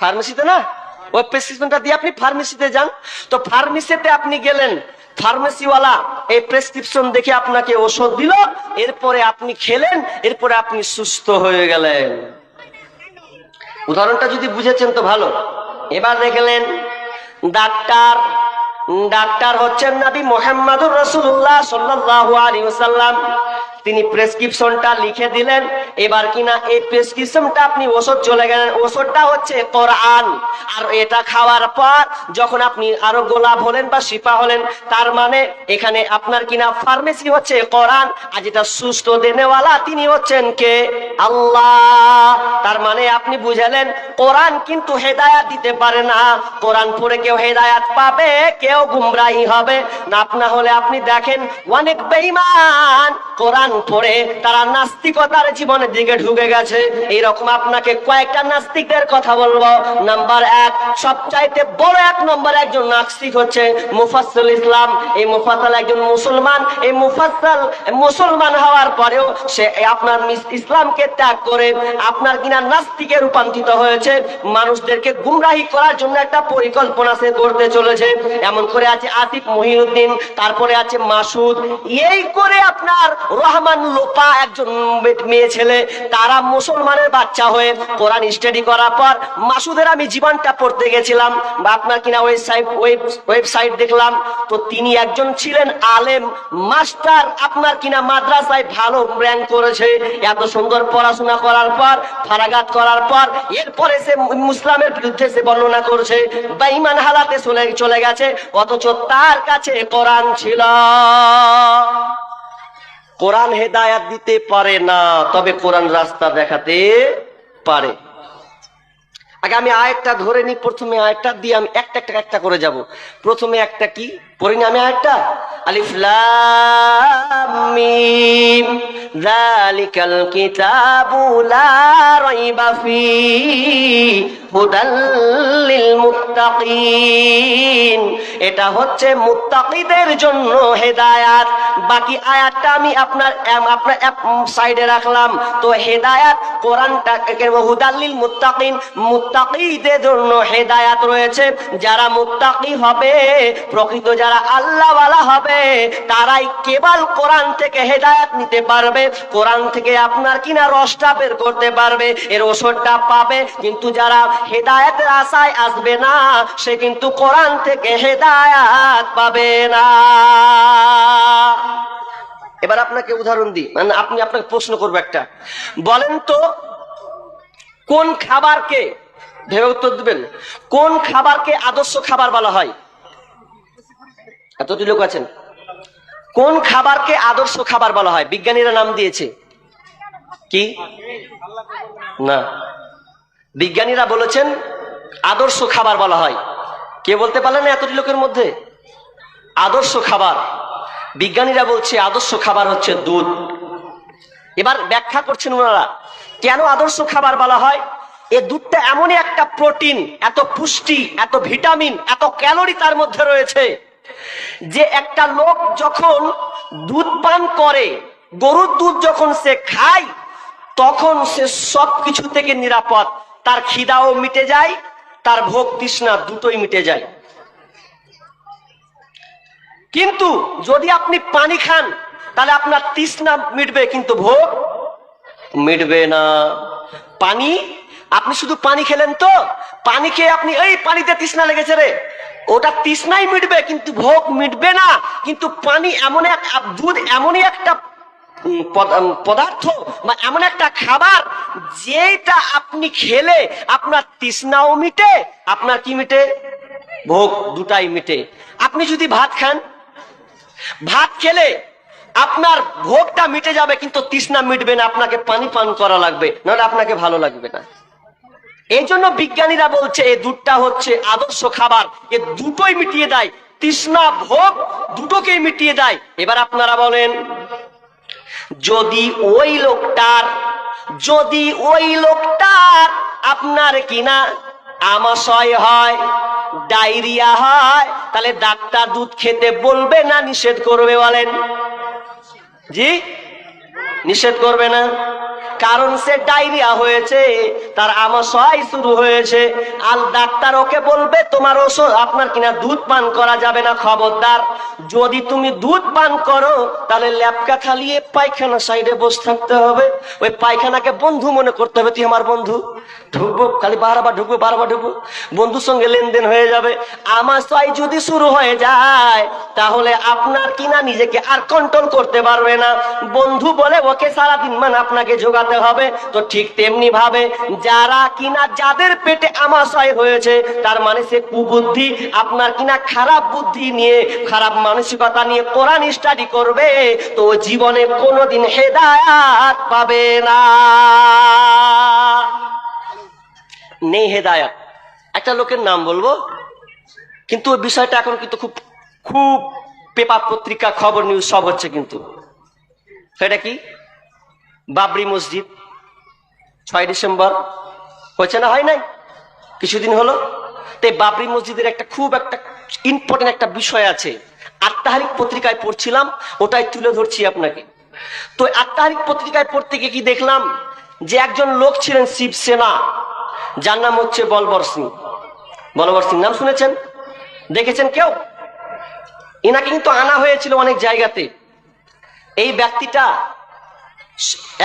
ফার্মেসিতে না? ওই প্রেসক্রিপশনটা দিয়ে আপনি ফার্মেসিতে যান। তো ফার্মেসিতে আপনি গেলেন, ফার্মেসিওয়ালা এই প্রেসক্রিপশন দেখে আপনাকে ওষুধ দিল, এরপরে আপনি খেলেন, এরপরে আপনি সুস্থ হয়ে গেলেন। উদাহরণটা যদি বুঝেছেন তো ভালো। এবার দেখলেন ডাক্তার, ডাক্তার হচ্ছেন নবী মুহাম্মদুর রাসূলুল্লাহ সাল্লাল্লাহু আলাইহি ওয়াসাল্লাম। তিনি প্রেসক্রিপশনটা লিখে দিলেন। এবার কিনা এই প্রেসক্রিপশনটা আপনি ওষুধ চলে গেলেন, ওষুধটা হচ্ছে কোরআন। আর এটা খাওয়ার পর যখন আপনি আরো গোলাপ হলেন বা শিফা হলেন, তার মানে এখানে আপনার কিনা ফার্মেসি হচ্ছে কোরআন, আর যেটা সুস্থ দেনেওয়ালা তিনি হচ্ছেন কে? আল্লাহ। তার মানে আপনি বুঝালেন কোরআন কিন্তু হেদায়েত দিতে পারে না। কোরআন পড়ে কেউ হেদায়েত পাবে, কেউ গুমরাহি হবে না। আপনা হলে আপনি দেখেন অনেক বেঈমান কোরআন পড়ে তারা নাস্তিকতার জীবনের দিকে ঢুকে গেছে। এইরকম আপনাকে কয়েকটা নাস্তিকদের কথা বলবো। নাম্বার 1, সবচাইতে বড় 1 নম্বর একজন নাস্তিক হচ্ছে মুফাসসিল ইসলাম। এই মুফাসসিল একজন মুসলমান। এই মুফাসসিল মুসলমান হওয়ার পরেও সে আপনার ইসলামকে ত্যাগ করে আপনার কিনা নাস্তিকে রূপান্তরিত হয়েছে। মানুষদেরকে গুমরাহি করার জন্য একটা পরিকল্পনা সে করতে চলেছে। এমন করে আছে আতিক মহিউদ্দিন, তারপরে আছে মাসুদ। এই করে আপনার রহমান লোপা একজন মেয়ে ছেলে, তারা মুসলমানের বাচ্চা হয়ে কোরআন স্টাডি করার পর, মাসুদের আমি জীবনটা পড়তে গেছিলাম বা আপনার কিনা ওয়েবসাইট দেখলাম, তো তিনি একজন ছিলেন আলেম মাস্টার, আপনার কিনা মাদ্রাসায় ভালো র্যাঙ্ক করেছে। এত সুন্দর পড়াশোনা করার পর, ফারাগাত করার পর, এরপরে সে মুসলিমের বিরুদ্ধে সে বর্ণনা করছে, বেঈমান হালাতে চলে গেছে, অথচ তার কাছে কোরআন ছিল। কোরআন হেদায়েত দিতে পারে না, তবে কোরআন রাস্তা দেখাতে পারে। আগে আমি আয়াতটা ধরে নিই, প্রথমে আয়াতটা দিয়ে আমি একটা করে যাব। প্রথমে একটা কি পড়ি না আমি? আয়াতটা আলিফ লাম মিম যালিকাল কিতাবু লা রাইবা ফীহি হুদাল লিল মুত্তাকিন। এটা হচ্ছে মুত্তাকিদের জন্য হেদায়েত, বাকি আয়াতটা আমি আপনার সাইডে রাখলাম। তো হেদায়াত কোরআনটাকে হুদাল্লিল মুত্তাকিন, মুত্তাকিদের জন্য হেদায়াত রয়েছে। যারা মুত্তাকি হবে, প্রকৃত যারা আল্লাহওয়ালা হবে, তারাই কেবল কোরআন থেকে হেদায়াত নিতে পারবে, কোরআন থেকে আপনার কিনা রসটা বের করতে পারবে, এর ওষুধটা পাবে। কিন্তু যারা হেদায়েতের আশায় আসবে না, সে কিন্তু কোরআন থেকে হেদায়াত পাবে না। এবার আপনাকে উদাহরণ দিই, মানে আপনাকে প্রশ্ন করবো একটা, বলেন তো কোন খাবারকে, ভেবে উত্তর দিবেন, কোন খাবারকে আদর্শ খাবার বলা হয়? এতটি লোক আছেন, কোন খাবারকে আদর্শ খাবার বলা হয়? বিজ্ঞানীরা নাম দিয়েছে কি? না, বিজ্ঞানীরা বলেছেন আদর্শ খাবার বলা হয়। কে বলতে পারলেন না এতটি লোকের মধ্যে? আদর্শ খাবার, বিজ্ঞানীরা বলছে আদর্শ খাবার হচ্ছে দুধ। এবার ব্যাখ্যা করছেন ওনারা কেন আদর্শ খাবার বলা হয়। এই দুধটা এমনই একটা প্রোটিন, এত পুষ্টি, এত ভিটামিন, এত ক্যালোরি তার মধ্যে রয়েছে, যে একটা লোক যখন দুধ পান করে, গরুর দুধ যখন সে খায়, তখন সে সবকিছু থেকে নিরাপদ। তার খিদাও মিটে যায়, তার ভোগ তৃষ্ণা দুটোই মিটে যায়। কিন্তু যদি আপনি পানি খান, তাহলে আপনার তৃষ্ণা মিটবে কিন্তু ভোগ মিটবে না। পানি, আপনি শুধু পানি খেলেন তো, পানি খেয়ে আপনি এই পানিতে তৃষ্ণা লেগেছে রে, ওটা তৃষ্ণাই মিটবে কিন্তু ভোগ মিটবে না। কিন্তু পানি এমন এক, দুধ এমনই একটা পদার্থ বা এমন একটা খাবার, যেটা আপনি খেলে আপনার তৃষ্ণাও মিটে, আপনার কি মিটে? ভোগ দুটাই মিটে। আপনি যদি ভাত খান, ভাত খেলে আপনার ভোগটা মিটে যাবে কিন্তু তৃষ্ণা মিটবে না, আপনাকে পানি পান করা লাগবে, নাহলে আপনাকে ভালো লাগবে না। এই জন্য বিজ্ঞানীরা বলছে এই দুধটা হচ্ছে আদর্শ খাবার, এ দুটোই মিটিয়ে দেয়, তৃষ্ণা ভোগ দুটোকেই মিটিয়ে দেয়। এবার আপনারা বলেন, যদি ওই লোকটার আপনার কিনা আমাশয় হয়, ডায়রিয়া হয়, তাহলে ডাক্তার দুধ খেতে বলবে না নিষেধ করবে? বলেন জি, নিষেধ করবে না। কারণ সে ডায়রিয়া হয়েছে, তার আমাশয় শুরু হয়েছে, আর ডাক্তার ওকে বলবে তোমার ওষুধ, আপনার কিনা দুধ পান করা যাবে না, খবরদার। যদি তুমি দুধ পান করো, তাহলে ল্যাপকা খালিয়ে পায়খানা সাইডে বসে থাকতে হবে, ওই পায়খানাকে বন্ধু মনে করতে হবে, তুই আমার বন্ধু, ঢুকবো খালি বারবার ঢুকবো, বারবার ঢুকবো, বন্ধুর সঙ্গে লেনদেন হয়ে যাবে। আমাশয় যদি শুরু হয়ে যায়, তাহলে আপনার কিনা নিজেকে আর কন্ট্রোল করতে পারবে না, বন্ধু বলে ওকে সারাদিন মানে আপনাকে জোগাতে হবে। তো ঠিক তেমনি ভাবে যারা কিনা, যাদের পেটে আমাশয় হয়েছে, তার মানে সে কুবুদ্ধি, আপনার কিনা খারাপ বুদ্ধি নিয়ে, খারাপ মানসিকতা নিয়ে কোরআন স্টাডি করবে, তো জীবনে কোনোদিন হেদায়াত পাবে না। নেই হেদায়াত। একটা লোকের নাম বলবো, কিন্তু ওই বিষয়টা এখন কিন্তু খুব খুব পেপার পত্রিকা খবর নিউজ সব হচ্ছে, কিন্তু সেটা কি? বাবরি মসজিদ 6 ডিসেম্বর হয়েছে না, হয় নাই কিছুদিন হলো? তো বাবরি মসজিদের একটা খুব একটা ইম্পর্টেন্ট একটা বিষয় আছে, আত-তাহরিক পত্রিকায় পড়ছিলাম, ওটাই তুলে ধরছি আপনাকে। তো আত-তাহরিক পত্রিকায় পড়তে গিয়ে কি দেখলাম, যে একজন লোক ছিলেন শিবসেনা, যার নাম হচ্ছে বলবর সিং। বলবর সিং নাম শুনেছেন, দেখেছেন কেউ? এনাকে কিন্তু আনা হয়েছিল অনেক জায়গাতে। এই ব্যক্তিটা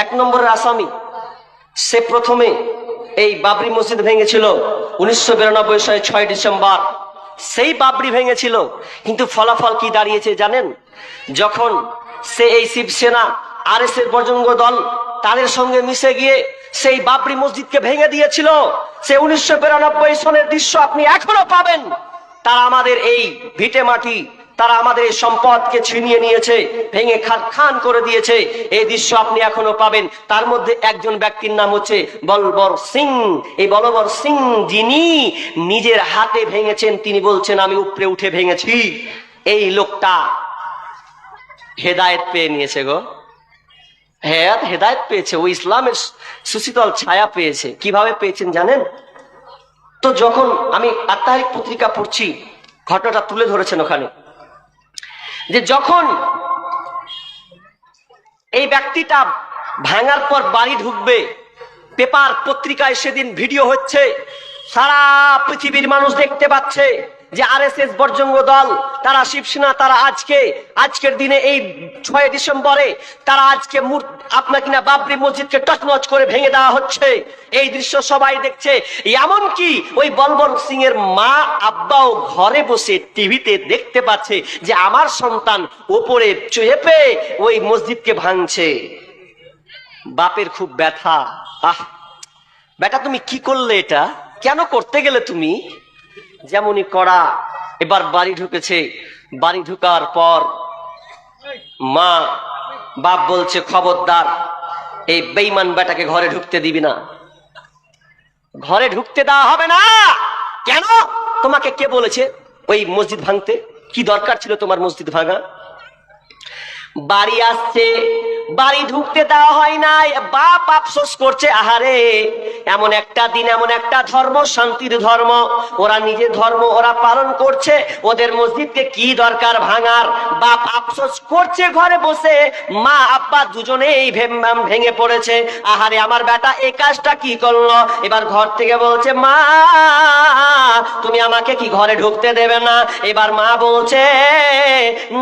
1 নম্বরের আসামি। সে প্রথমে এই বাবরি মসজিদ ভেঙেছিল 1992 সালে 6 ডিসেম্বর। সেই বাবরি ভেঙেছিল, কিন্তু ফলাফল কি দাঁড়িয়েছে জানেন? যখন সে এই শিবসেনা RS এর বজরঙ্গ দল তাদের সঙ্গে মিশে গিয়ে সেই বাবরি মসজিদকে ভেঙে দিয়েছিল, সে 1992 সনের দৃশ্য আপনি এখনো পাবেন। তারা আমাদের এই ভিটে মাটি, তারা আমাদের এই সম্পদকে ছিনিয়ে নিয়েছে, ভেঙে খান করে দিয়েছে, এই দৃশ্য আপনি এখনো পাবেন। তার মধ্যে একজন ব্যক্তির নাম হচ্ছে বলবর সিং। এই বলবর সিং যিনি নিজের হাতে ভেঙেছেন, তিনি বলছেন আমি উপরে উঠে ভেঙেছি। এই লোকটা হেদায়েত পেয়ে নিয়েছে গো, হেদায়েত পেয়েছে, ও ইসলামের সুশীতল ছায়া পেয়েছে। কিভাবে পেয়েছেন জানেন? তো যখন আমি আত-তাহরিক পত্রিকা পড়ছি, ঘটনাটা তুলে ধরেছেন ওখানে, যে যখন এই ব্যক্তিটা ভাঙার পর বাড়ি ঢুকবে, পেপার পত্রিকায় সেদিন ভিডিও হচ্ছে, সারা পৃথিবীর মানুষ দেখতে পাচ্ছে যে আরএসএস বর্জঙ্গ দল, তারা শিবসেনা, তারা আজকের দিনে এই 6 ডিসেম্বরে তারা আজকে আপনার কিনা বাবরি মসজিদকে টচমচ করে ভেঙে দেওয়া হচ্ছে। এই দৃশ্য সবাই দেখছে, এমনকি ওই বলবর সিং এর মা আব্বাও ঘরে বসে টিভিতে দেখতে পাচ্ছে যে আমার সন্তান ওপরে চেপে ওই মসজিদকে ভাঙছে। বাপের খুব ব্যথা, আহ বেটা তুমি কি করলে, এটা কেন করতে গেলে তুমি? যেমনই করা, এবার বাড়ি ঢুকেছে। বাড়ি ঢুকার পর মা বাপ বলছে, খবরদার এই বেঈমান বেটাকে ঘরে ঢুকতে দিবি না, ঘরে ঢুকতে দেওয়া হবে না। কেন? তোমাকে কে বলেছে ওই মসজিদ ভাঙতে? কি দরকার ছিল তোমার মসজিদ ভাঙা? বাড়ি আসছে, বাড়ি ঢুকতে দেওয়া হয় নাই। বাপ আফসোস করছে, আহারে এমন একটা দিন, এমন একটা ধর্ম, শান্তির ধর্ম, ওরা নিজের ধর্ম ওরা পালন করছে, ওদের মসজিদকে কি দরকার ভাঙার? বাপ আফসোস করছে ঘরে বসে, মা আব্বা দুজনেই ভেঙে পড়েছে। আহারে আমার বেটা এই কাজটা কি করলো? এবার ঘর থেকে বলছে, মা তুমি আমাকে কি ঘরে ঢুকতে দেবে না? এবার মা বলছে,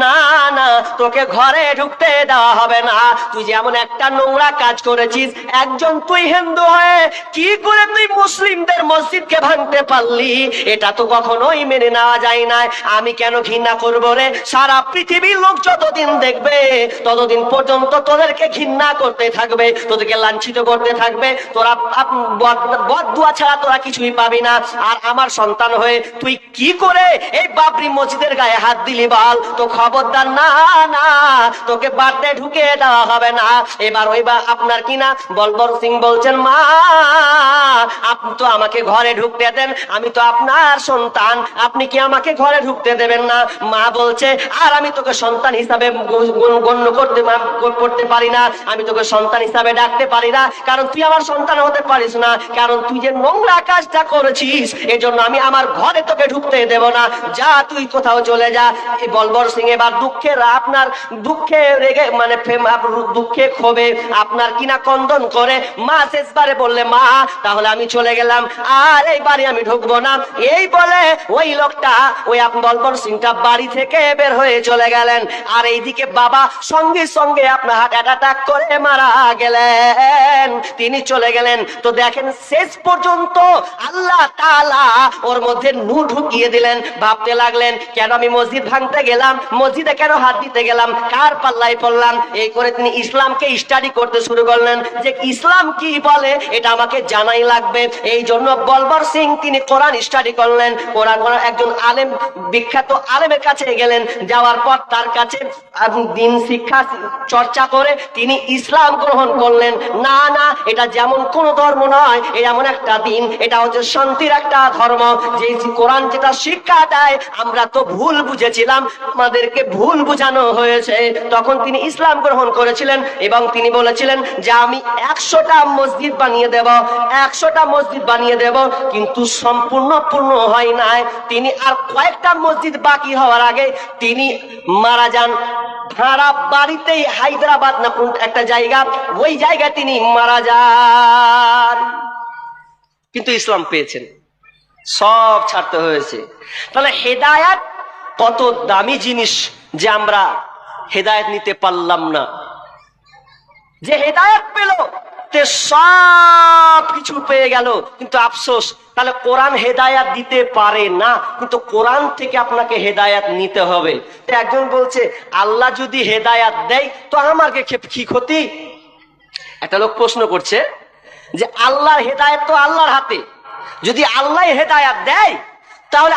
না না, তোকে ঘরে ঢুকতে দেওয়া হবে না। তুই যেমন একটা নোংরা কাজ করেছিস, একজন তুই হিন্দু হয়ে কি করে তুই মুসলিমদের মসজিদকে ভাঙতে পারলি? এটা তো কখনোই মেনে নেওয়া যায় না। আমি কেন ঘৃণা করবো রে? সারা পৃথিবীর লোক যতদিন দেখবে ততদিন পর্যন্ত তোদেরকে ঘৃণা করতে থাকবে, তোদেরকে লাঞ্ছিত করতে থাকবে, তোরা বদদুয়া ছাড়া তোরা কিছুই পাবি না। আর আমার সন্তান হয়ে তুই কি করে এই বাবরি মসজিদের গায়ে হাত দিলি বল? তো খবরদার, না না, তোকে বাড়তে ঢুকে দেওয়া হবে না। এবার ওই আপনার কিনা বলবর সিং বলছেন, মা আপনি তো আমাকে ঘরে ঢুকতে দেন, আমি তো আপনার সন্তান, আপনি কি আমাকে ঘরে ঢুকতে দেবেন না? মা বলছে, আর আমি তোকে সন্তান হিসাবে গণ্য করতে পারি না, আমি তোকে সন্তান হিসাবে ডাকতে পারি না, কারণ তুই আমার সন্তান হতে পারিস না, কারণ তুই যে নোংরা কাজটা করেছিস এজন্য আমি আমার ঘরে তোকে ঢুকতে দেব না, যা তুই কোথাও চলে যা। এই বলবর সিং এবার দুঃখে রেগে মানে দুঃখে ক্ষোভে আপনার কিনা কন্দন করে মা শেষবারে বললে, মা তাহলে আমি চলে গেলাম, আর এই বাড়ি আমি ঢুকবো না। এই বলে ওই লোকটা, ওই বলবর সিংটা বাড়ি থেকে বের হয়ে চলে গেলেন। আর এইদিকে বাবা সঙ্গে সঙ্গে আপনার হার্ট অ্যাটাক করে মারা গেলেন, তিনি চলে গেলেন। তো দেখেন শেষ পর্যন্ত আল্লাহ তাআলা ওর মধ্যে নূর ঢুকিয়ে দিলেন। ভাবতে লাগলেন, কেন আমি মসজিদ ভাঙতে গেলাম, মসজিদে কেন হাত দিতে গেলাম, কার পাল্লায় পড়লাম? এই করে তিনি ইসলামকে স্টাডি করতে শুরু করলেন, যে ইসলাম কি বলে এটা আমাকে জানাই লাগবে। এই জন্য বলবর সিং তিনি কোরআন স্টাডি করলেন। কোরআন একজন আলেম, বিখ্যাত আলেমের কাছে গেলেন, যাওয়ার পর তার কাছে দিন শিক্ষা চর্চা করে তিনি ইসলাম গ্রহণ করলেন। না না, এটা যেমন কোন ধর্ম নয়, এমন একটা দিন, এটা হচ্ছে শান্তির একটা ধর্ম। যে কোরআন যেটা শিক্ষা দেয় আমরা তো ভুল বুঝেছিলাম, আমাদেরকে ভুল বোঝানো হয়েছে। তখন তিনি ইসলাম গ্রহণ করেছিলেন এবং তিনি বলেছিলেন যে আমি 100টা মসজিদ বানিয়ে দেব, 100টা মসজিদ বানিয়ে দেব, কিন্তু সম্পূর্ণ পূর্ণ হয় নাই। তিনি আর কয়েকটা মসজিদ বাকি হওয়ার আগে তিনি মারা যান। ভাড়া বাড়িতেই হায়দ্রাবাদ না কোন একটা জায়গা, ওই জায়গায় তিনি মারা যান, কিন্তু ইসলাম পেয়েছেন, সব ছাড়তে হয়েছে। তাহলে হেদায়েত কত দামি জিনিস যে আমরা হেদায়েত নিতে পারলাম না। যে হেদায়েত পেল তে সব কিছু পেয়ে গেল, কিন্তু আফসোস, তাহলে কোরআন হেদায়েত দিতে পারে না, কিন্তু কোরআন থেকে আপনাকে হেদায়েত নিতে হবে। তো একজন বলছে, আল্লাহ যদি হেদায়েত দেয় তো আমাকে কি ক্ষতি? একটা লোক প্রশ্ন করছে যে আল্লাহর হেদায়েত তো আল্লাহর হাতে, যদি আল্লাহ হেদায়েত দেয় তাহলে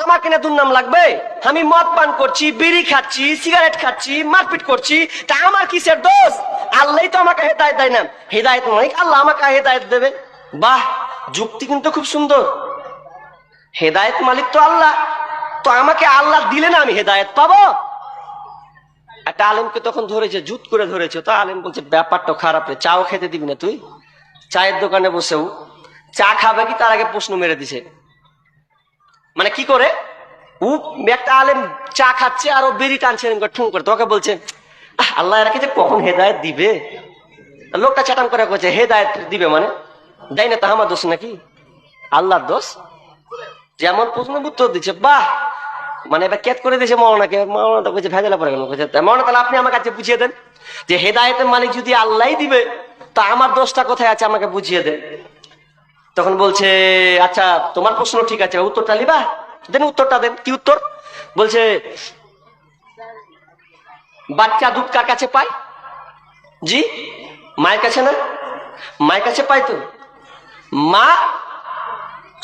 আমাকে না দুর্নাম লাগবে? আমি মদ পান করছি, বিড়ি খাচ্ছি, সিগারেট খাচ্ছি, মারপিট করছি, তা আমার কিসের দোষ? আল্লাহ তো আমাকে হেদায়েত দেয় না, হেদায়েত মালিক আল্লাহ আমাকে হেদায়েত দেবে। বাহ, যুক্তি কিন্তু খুব সুন্দর। হেদায়েত মালিক তো আল্লাহ, তো আমাকে আল্লাহ দিলে না আমি হেদায়েত পাবো? একটা আলেমকে তখন ধরেছে, জুত করে ধরেছে। তো আলেম বলছে, ব্যাপারটা খারাপ রে, চাও খেতে দিবি না তুই? চায়ের দোকানে বসেও চা খাবে কি তার আগে প্রশ্ন মেরে দিছে। মানে কি করে? ও একটা আলেম চা খাচ্ছে আর ও বিড়ি টানছে ঠুং করে, তোকে বলছে আল্লাহ এরাকে যে কখন হেদায়েত দিবে। লোকটা চাটাম করে কইছে হেদায়েত দিবে মানে দেয় না, তা আমার দোষ নাকি? আল্লাহর দোষ। যেমন প্রশ্ন উত্তর দিচ্ছে, বাহ, মানে এবার ক্যাচ করে দিয়েছে মৌলানাকে। মৌলানা তো কইছে ভেজালা পড়ে গেল। কইছে মৌলানা তাহলে আপনি আমার কাছে বুঝিয়ে দেন যে হেদায়েতের মালিক যদি আল্লাহই দিবে তা আমার দোষটা কোথায় আছে, আমাকে বুঝিয়ে দেন। তখন বলছে আচ্ছা তোমার প্রশ্ন ঠিক আছে, উত্তরটা লিবা, দেন উত্তরটা দেন। কি উত্তর? বলছে বাচ্চা দুধ কার কাছে পায়? জি, মায়ের কাছে না? মায়ের কাছে পায় তো। মা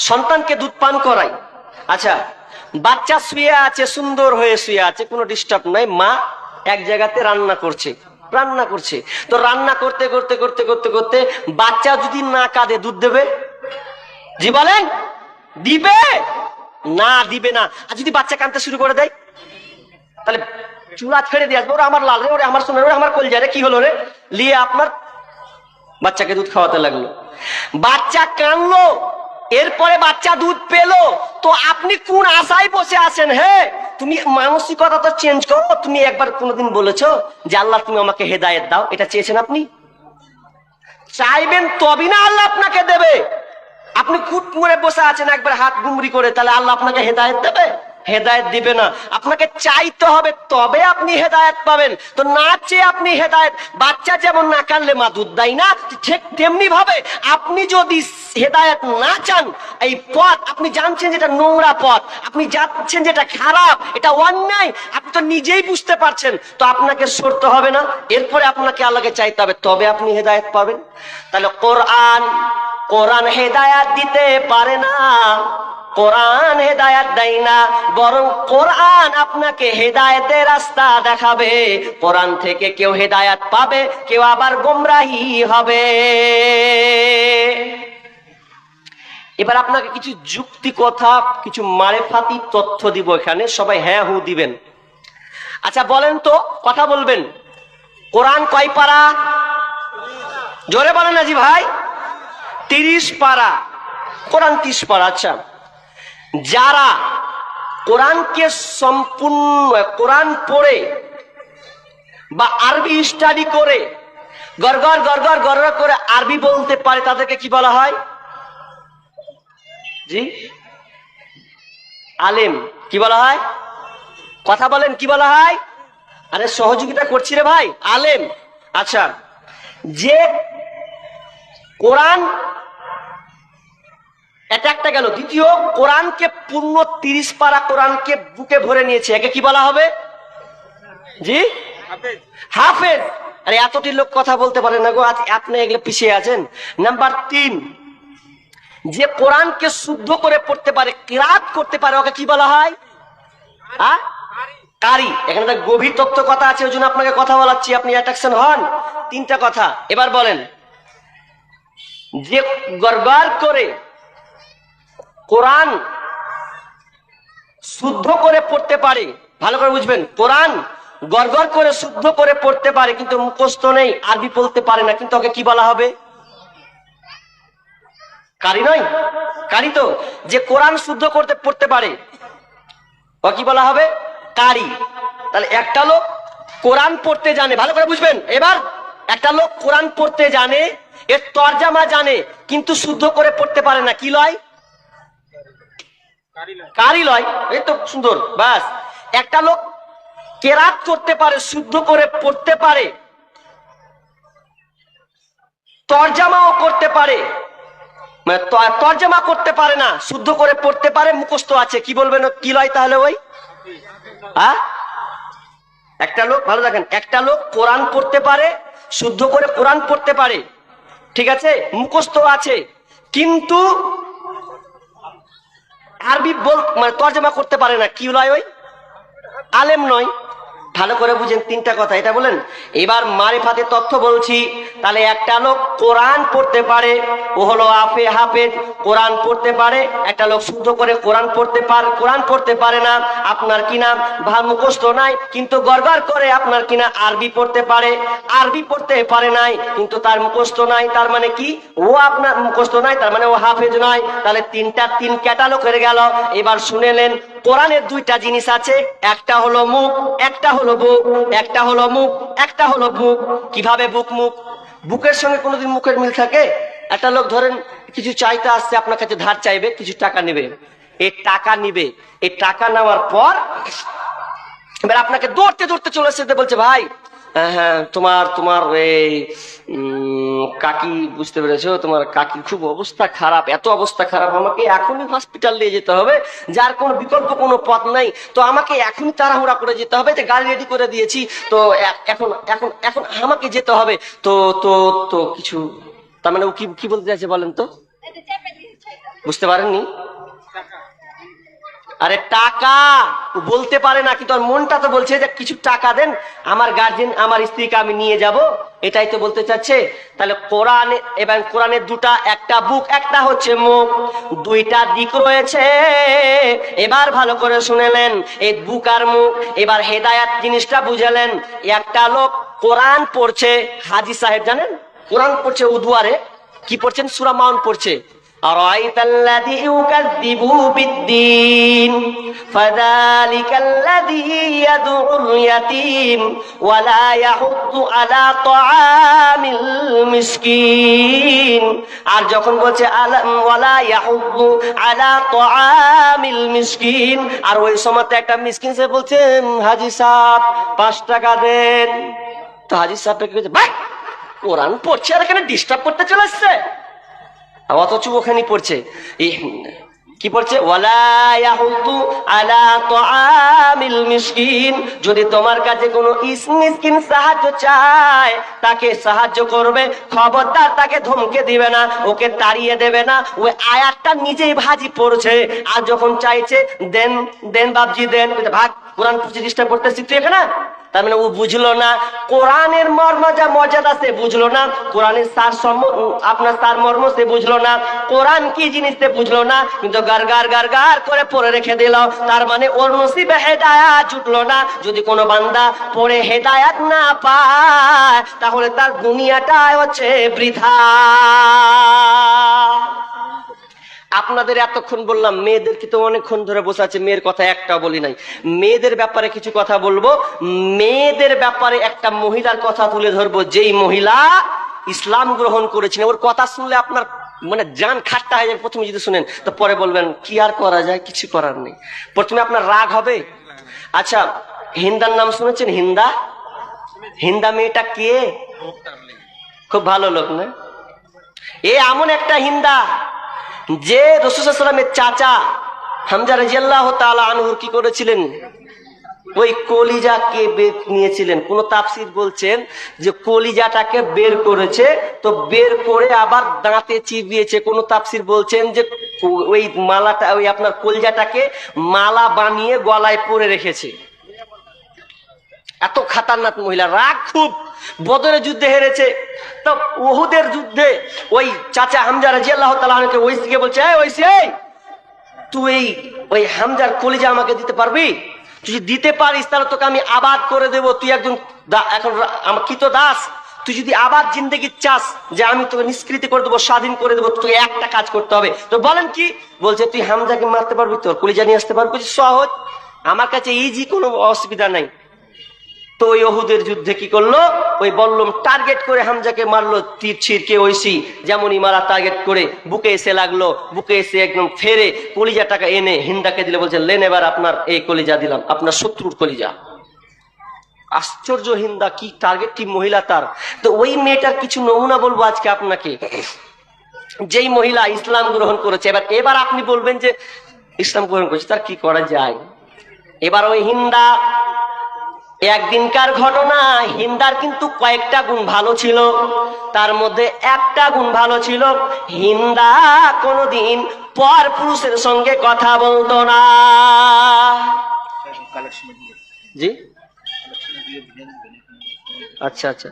সন্তানকে দুধ পান করায়। আচ্ছা, বাচ্চা শুয়ে আছে, সুন্দর হয়ে শুয়ে আছে, কোনো ডিস্টার্ব নাই। মা এক জায়গাতে রান্না করছে। তো রান্না করতে করতে করতে করতে করতে বাচ্চা যদি না কাঁদে দুধ দেবে? জি বলেন, দিবে না? দিবে না। আর যদি বাচ্চা কাঁদতে শুরু করে দেয় তাহলে চুলা ছেড়ে দিয়ে আসবে, ওরা আমার লাল রে, ওরে আমার সোনা রে, আমার কলজা রে, কি হলো রে, নিয়ে আপনার বাচ্চাকে দুধ খাওয়াতে লাগলো। বাচ্চা কাঁদলো, এরপরে বাচ্চা দুধ পেলো, তো আপনি কোন আশায় বসে আছেন? হে, তুমি মানসিকতা তো চেঞ্জ করো। তুমি একবার কোনোদিন বলেছো যে আল্লাহ তুমি আমাকে হেদায়েত দাও? এটা চেয়েছেন আপনি? চাইবেন তবেই না আল্লাহ আপনাকে দেবে। আপনি কুট করে বসে আছেন একবার হাত গুমরি করে, তাহলে আল্লাহ আপনাকে হেদায়েত দেবে? হেদায়েত দিবে না। আপনাকে চাইতে হবে, তবে আপনি হেদায়েত পাবেন। তো না চেয়ে আপনি হেদায়েত, বাচ্চা যেমন না কানলে মা দুধ দেয় না, ঠিক তেমনি ভাবে আপনি যদি হেদায়েত না চান, এই পথ আপনি জানছেন যেটা নোংরা পথ, আপনি যাচ্ছেন যেটা খারাপ, এটা অন্যায়, আপনি তো নিজেই বুঝতে পারছেন, তো আপনাকে সরতে হবে না, এরপরে আপনাকে আল্লাহকে চাইতে হবে, তবে আপনি হেদায়েত পাবেন। তাহলে কোরআন হেদায়েত দিতে পারে না, কোরআন হেদায়েত দেয় না, বরং কোরআন আপনাকে হেদায়েতের রাস্তা দেখাবে। কোরআন থেকে কেউ হেদায়েত পাবে, কেউ আবার গোমরাহি হবে। এবার আপনাকে কিছু যুক্তি কথা, কিছু মারেফাতি তথ্য দিব এখানে, সবাই হ্যাঁ হু দিবেন। আচ্ছা বলেন তো, কথা বলবেন, কোরআন কয় পারা? জোরে বলেন না জি ভাই। 30 পারা, কোরআন 30 পারা। আচ্ছা, যারা কোরআনকে সম্পূর্ণ কোরআন পড়ে বা আরবি স্টাডি করে গড়গড় গড়গড় গড়গড় করে আরবি বলতে পারে, তাদেরকে কি বলা হয়? জি, আলেম। কি বলা হয়? কথা বলেন, কি বলা হয়? আরে সহযোগিতা করছি রে ভাই, আলেম। আচ্ছা, যে কোরআন, এটা একটা গেল। দ্বিতীয়, কোরআনকে পূর্ণ 30 পারা কোরআনকে বুকে ভরে নিয়েছে, একে কি বলা হবে? জি, হাফেজ। আরে এতটি লোক কথা বলতে পারে না গো, আপনি এগুলো পিছিয়ে আছেন। নাম্বার 3, যে কোরআনকে শুদ্ধ করে পড়তে পারে, কিরাত করতে পারে, ওকে কি বলা হয়? কারি। এখানে একটা গভীর তত্ত্ব কথা আছে, ওই জন্য আপনাকে কথা বলাচ্ছি, আপনি অ্যাট্রাকশন হন। 3টা কথা। এবার বলেন, যে গড়গড় করে কোরআন শুদ্ধ করে পড়তে পারে, ভালো করে বুঝবেন, কোরআন গড়গড় করে শুদ্ধ করে পড়তে পারে কিন্তু মুখস্থ নেই, আরবি বলতে পারে না, কিন্তু ওকে কি বলা হবে? কারি নয়? কারি তো। যে কোরআন শুদ্ধ করতে পড়তে পারে, ও কি বলা হবে? কারি। তাহলে একটা লোক কোরআন পড়তে জানে, ভালো করে বুঝবেন। এবার একটা লোক কোরআন পড়তে জানে, এর তরজামা জানে, কিন্তু শুদ্ধ করে পড়তে পারে না, কি লয়? কারি লয়। এই তো সুন্দর, বাস। একটা লোক কেরাত করতে পারে, শুদ্ধ করে পড়তে পারে, তরজামাও করতে পারে, মানে তরজামা করতে পারে না, শুদ্ধ করে পড়তে পারে, মুখস্থ আছে, কি বলবেন? কি লয় তাহলে ওই? একটা লোক, ভালো দেখেন, একটা লোক কোরআন পড়তে পারে, শুদ্ধ করে কোরআন পড়তে পারে, ঠিক আছে, মুখস্থ আছে, কিন্তু আরবি মানে তরজমা করতে পারে না, কি লয় ওই? আলেম নয়। ভালো করে বুঝেন 3টা কথা, এটা বলেন। এবার মারিফাতে তথ্য বলছি। তাহলে একটা লোক কোরআন পড়তে পারে, ও হলো হাফেজ, কোরআন পড়তে পারে। একটা লোক শুদ্ধ করে কোরআন পড়তে পারে না, আপনার কিনা মুখস্থ নাই, কিন্তু গড়গড় করে আপনার কিনা আরবি পড়তে পারে, আরবি পড়তে পারে নাই, কিন্তু তার মুখস্থ নাই, তার মানে কি? ও আপনার মুখস্থ নাই, তার মানে ও হাফেজ নয়। তাহলে 3 ক্যাটালগ হয়ে গেল। এবার শুনেলেন, কোরআনের দুইটা জিনিস আছে, একটা হলো মুখ, একটা হলো বুক। একটা হলো মুখ, একটা হলো বুক। কিভাবে বুক মুখ? বুকের সঙ্গে কোনোদিন মুখের মিল থাকে? একটা লোক ধরেন কিছু চাইতে আসছে, আপনার কাছে ধার চাইবে, কিছু টাকা নেবে। এই টাকা নিবে, এই টাকা নেওয়ার পর এবার আপনাকে দৌড়তে দৌড়তে চলে এসে বলছে, ভাই হ্যাঁ তোমার তোমার এই কাকি, বুঝতে পেরেছো, তোমার কাকির খুব অবস্থা খারাপ, এত অবস্থা খারাপ, আমাকে এখনই হসপিটাল নিয়ে যেতে হবে, যার কোনো বিকল্প কোনো পথ নাই, তো আমাকে এখনই তাড়াহুড়া করে যেতে হবে, যে গাড়ি রেডি করে দিয়েছি, তো এখন এখন এখন আমাকে যেতে হবে। তো তো তো কিছু, তার মানে ও কি কি বলতে চাইছে বলেন তো? বুঝতে পারেননি? আরে টাকা বলতে পারে না, কিন্তু মনটা তো বলছে যে কিছু টাকা দেন, আমার গার্জেন আমার স্ত্রীকে আমি নিয়ে যাব, এটাই তো বলতে চাচ্ছে। তাহলে কোরআন এবং কোরআনের দুটা, একটা বুক একটা হচ্ছে মুখ, দুইটা দিক রয়েছে। এবার ভালো করে শুনেলেন এই বুক আর মুখ। এবার হেদায়াত জিনিসটা বুঝালেন। একটা লোক কোরআন পড়ছে, হাজি সাহেব জানেন, কোরআন পড়ছে উদুয়ারে, কি পড়ছেন? সূরা মাউন পড়ছে। أرأيت الذي يكذب بالدين فذلك الذي يدعو اليتيم ولا يحض على طعام المسكين। আর যখন বলছে ওয়ালা ইয়াহুদ্দু আলা তাআমিল মিসকিন, আর ওই সময়তে একটা মিসকিন সে বলছে, হাজি সাহেব 5 টাকা দেন। তো হাজি সাহেব কি বলছে, ভাই কোরআন পড়ছে আর এখানে ডিস্টার্ব করতে চলে আসছে। অথচ ওখানে পড়ছে কি পড়ছে? ওয়ালা ইয়াহুদ্দু আলা তাআমিল মিসকিন। যদি তোমার কাছে কোনো মিসকিন সাহায্য চায়, তাকে সাহায্য করবে, খবরদার তাকে ধমকে দিবে না, ওকে তাড়িয়ে দেবে না। ওই আয়াতটা নিজেই ভাজি পড়ছে, আর যখন চাইছে দেন দেন বাপজি দেন, ভাগ কোরআন পঁচিশটা পড়তেছি তুই এখানে। তার মানে ও বুঝলো না কোরআনের মর্ম, যা মর্যাদা সে বুঝলো না, কোরআনের সার আপনার সার মর্ম সে বুঝলো না, কোরআন কি জিনিস সে বুঝলো না, কিন্তু গারগার গারগার করে পড়ে রেখে দিল। তার মানে ওর নসিবে হেদায়াত জুটলো না। যদি কোনো বান্দা পড়ে হেদায়াত না পায়, তাহলে তার দুনিয়াটা হচ্ছে বৃথা। আপনাদের এতক্ষণ বললাম, মেয়েদেরকে তো অনেকক্ষণ ধরে বসে আছে, মেয়ের কথা একটা বলি নাই। মেয়েদের ব্যাপারে কিছু কথা বলবো। মেয়েদের ব্যাপারে একটা মহিলার কথা তুলে ধরবো, যেই মহিলা ইসলাম গ্রহণ করেছেন। ওর কথা শুনলে আপনার মানে জান খাট্টা হয়ে যাবে প্রথমে যদি শুনেন, তো পরে বলবেন কি আর করা যায়, কিছু করার নেই। প্রথমে আপনার রাগ হবে। আচ্ছা, হিন্দার নাম শুনেছেন? হিন্দা, হিন্দা মেয়েটা কে? খুব ভালো লোক না? এ এমন একটা হিন্দা যে রাসূল সাল্লাল্লাহু আলাইহি ওয়াসাল্লামের চাচা হামজা রাদিয়াল্লাহু তাআলা আনহু কি করেছিলেন? ওই কলিজাকে বের নিয়েছিলেন। কোন তাফসীর বলছেন যে কলিজাটাকে বের করেছে, তো বের করে আবার দাঁতে চিবিয়েছে। কোন তাফসীর বলছেন যে ওই মালাটা, ওই আপনার কলিজাটাকে মালা বানিয়ে গলায় পরে রেখেছে। এত খাতারনাক মহিলা, রাগ খুব। বদরের যুদ্ধে হেরেছে, তো উহুদের যুদ্ধে ওই চাচা হামজা রাদিয়াল্লাহু তাআলা আনহুকে ওইসিকে বলছে, এই ওইসি, তুই ওই হামজার কলিজা আমাকে দিতে পারবি? তুই যদি দিতে পারিস তাহলে তোকে আমি আবাদ করে দেব। তুই একজন এখন আমার কি তো দাস, তুই যদি আবাদ জিন্দেগি চাস, যে আমি তোকে নিষ্কৃতি করে দেবো, স্বাধীন করে দেবো, তুই একটা কাজ করতে হবে। তো বলেন কি? বলছে তুই হামজাকে মারতে পারবি, তোর কলিজা নিয়ে আসতে পারবি? সহজ, আমার কাছে ইজি, কোনো অসুবিধা নাই। তো ওই উহুদের যুদ্ধে কি করলো? ওই বল্লম টার্গেট করে হামজাকে মারলো, তীর ছিরকে ঐশী যেমনই মারা টার্গেট করে বুকে এসে লাগলো। বুকে এসে একদম ফেরে কলিজাটাকে এনে হিন্দাকে দিলে, বলছে লেন এবার আপনার এই কলিজা দিলাম, আপনার শত্রুর কলিজা। আশ্চর্য হিন্দা, কি টার্গেট, কি মহিলা তার। তো ওই মেয়েটার কিছু নমুনা বলবো আজকে আপনাকে, যেই মহিলা ইসলাম গ্রহণ করেছে। এবার আপনি বলবেন যে ইসলাম গ্রহণ করেছে, তার কি করা যায়। এবার ওই হিন্দা, একদিনকার ঘটনা, হিন্দার কিন্তু কয়েকটা গুণ ভালো ছিল, তার মধ্যে একটা গুণ ভালো ছিল, হিন্দা কোনোদিন পর পুরুষের সঙ্গে কথা বলতো না। জি আচ্ছা আচ্ছা,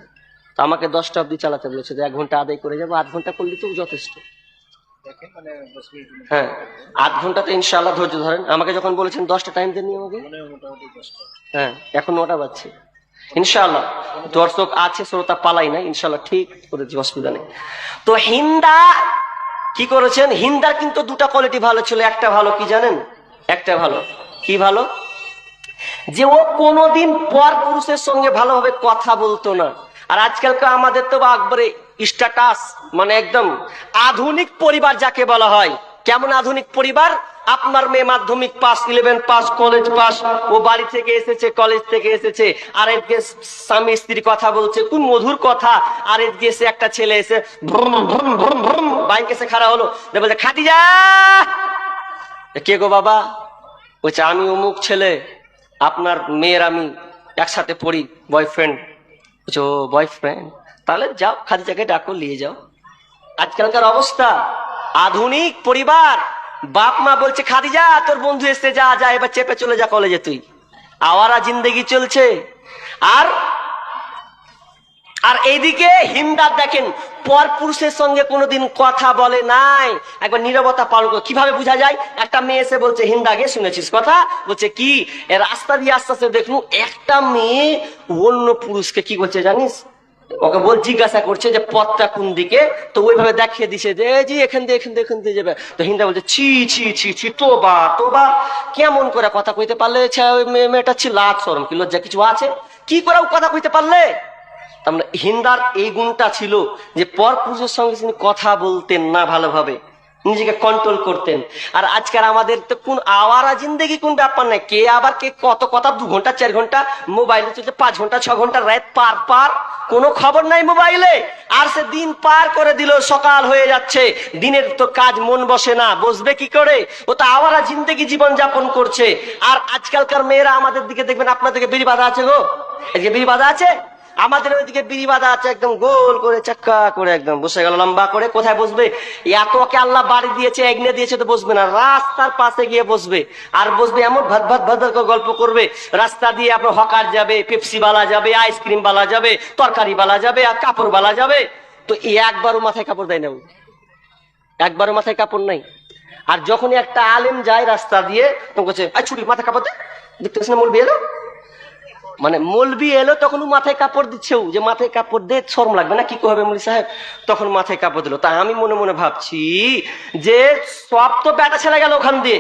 তো আমাকে 10টা অবধি চালাতে বলেছে, 1 ঘন্টা আদায় করে যাবো, 8 ঘন্টা করলে তো যথেষ্ট। হ্যাঁ, 8 ঘন্টাতে ইনশাআল্লাহ ধৈর্য ধরেন। আমাকে যখন বলেছেন 10টা টাইম দেন আমাকে, হ্যাঁ এখন 9টা বাজছে, ইনশাআল্লাহ দর্শক আছে, শ্রোতা পালাই না, ইনশাআল্লাহ ঠিক করেছি, অসুবিধা নেই। তো হিন্দা কি করেছেন? হিন্দার কিন্তু 2টা কোয়ালিটি ভালো ছিল। একটা ভালো কি জানেন? একটা ভালো কি ভালো? যে ও কোনোদিন পর পুরুষের সঙ্গে ভালোভাবে কথা বলতো না। আর আজকালকার আমাদের তো একবারে স্ট্যাটাস, মানে একদম আধুনিক পরিবার যাকে বলা হয়। কেমন আধুনিক পরিবার? আপনার মেয়ে মাধ্যমিক পাস, 11 পাস, কলেজ পাস, ও বাড়ি থেকে এসেছে, কলেজ থেকে এসেছে, আর এদিকে স্বামী স্ত্রী কথা বলছে, কোন মধুর কথা। আর এদিকে এসে একটা ছেলে এসে ভ্রম ভ্রম ভ্রম ভ্রম বাইক এসে খাড়া হলো, বলছে খাদিজা। কে গো বাবা? বলছে আমি অমুক ছেলে, আপনার মেয়ের আমি একসাথে পড়ি, বয়ফ্রেন্ড। বলছে ও বয়ফ্রেন্ড, তাহলে যাও খাদিজাকে ডাকো, নিয়ে যাও। আজকালকার অবস্থা আধুনিক পরিবার। বাপ মা বলছে খাদিজা তোর বন্ধু এসে, যা যা এবার চেপে চলে যা কলেজে তুই। আওয়ারা জিন্দেগি চলছে। আর আর এইদিকে হিমদাদ দেখেন, পর পুরুষের সঙ্গে কোনোদিন কথা বলে নাই, একবার নীরবতা পালন করে। কিভাবে বোঝা যায়? একটা মেয়ে এসে বলছে, হিন্দাকে শুনেছিস কথা? বলছে কি? এর রাস্তা দিয়ে আস্তে আস্তে দেখলু একটা মেয়ে অন্য পুরুষকে কি করছে জানিস? ওকে জিজ্ঞাসা করছে যে পথটা কোন দিকে, তো ওইভাবে দেখিয়ে দিছে যে জি এখান দিয়ে এখান দিয়ে এখান দিয়ে যাবে। তো হিন্দা বলছে ছি ছি ছি ছি, তোবা তোবা, কেমন করে কথা কইতে পারলে? মেয়েটা ছিল লাজ শরম কি লজ্জা কিছু আছে? কি করে কথা কইতে পারলে? হিন্দার এই গুণটা ছিল যে পর পুরুষের সঙ্গে তিনি কথা বলতেন না, ভালোভাবে নিজেকে কন্ট্রোল করতেন। আর আজকাল আমাদের তো কোন আওয়ারা জিন্দেগি কোন ব্যাপার নাই, কে আবার কে কত কথা 2 ঘন্টা 4 ঘন্টা মোবাইলে চলছে, 5 ঘন্টা 6 ঘন্টা রাত পার পার, কোনো খবর নাই মোবাইলে। আর সে দিন পার করে দিল, সকাল হয়ে যাচ্ছে, দিনের তো কাজ মন বসে না, বসবে কি করে? ও তো আওয়ারা জিন্দেগি জীবন যাপন করছে। আর আজকালকার মেয়েরা আমাদের দিকে দেখবেন, আপনাদেরকে বিড়ি বাঁধা আছে গো, এদিকে বিড়ি বাঁধা আছে, আমাদের ওইদিকে বিড়ি বাঁধা আছে, একদম গোল করে চাক্কা করে একদম বসে গেল লম্বা করে। কোথায় বসবে? এতকে আল্লাহ বাড়ি দিয়েছে, এগনে দিয়েছে, তো বসবে না, রাস্তার পাশে গিয়ে বসবে। আর বসবে এমন ভাত ভাত ভাত করে গল্প করবে। রাস্তা দিয়ে আপনার হকার যাবে, পেপসি বালা যাবে, আইসক্রিম বালা যাবে, তরকারি বালা যাবে, আর কাপড় বালা যাবে। তো একবারও মাথায় কাপড় দেয় না, একবারও মাথায় কাপড় নাই। আর যখনই একটা আলেম যায় রাস্তা দিয়ে, তো বলছে ছুটি মাথায় কাপড় দে, দেখতে পাচ্ছি না মৌলবি এলো, মানে মৌলবি এলো তখন মাথায় কাপড় দিচ্ছে, যে মাথায় কাপড় দে, শরম লাগবে না? কি করবে মৌলবি সাহেব? তখন মাথায় কাপড় দিল। তা আমি মনে মনে ভাবছি যে সব তো বেটা ছেলে গেল ওখান দিয়ে,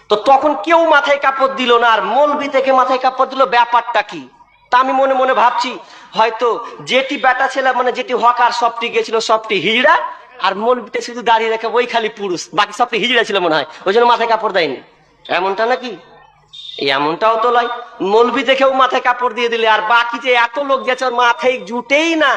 তো তখন কেউ মাথায় কাপড় দিল না, আর মৌলবি থেকে মাথায় কাপড় দিল, ব্যাপারটা কি? তা আমি মনে মনে ভাবছি হয়তো যেটি বেটা ছেলে, মানে যেটি হকার সবটি গেছিল সবটি হিজড়া, আর মৌলবিতে শুধু দাঁড়িয়ে রেখে ওই খালি পুরুষ, বাকি সবটি হিজড়া ছিল মনে হয়, ওই জন্য মাথায় কাপড় দেয়নি। এমনটা নাকি? এমনটাও তো লয়, মৌলবি দেখেও মাথায় কাপড় দিয়ে দিলে, আর বাকি যে এত লোক গেছে ওর মাথায় জুটেই না।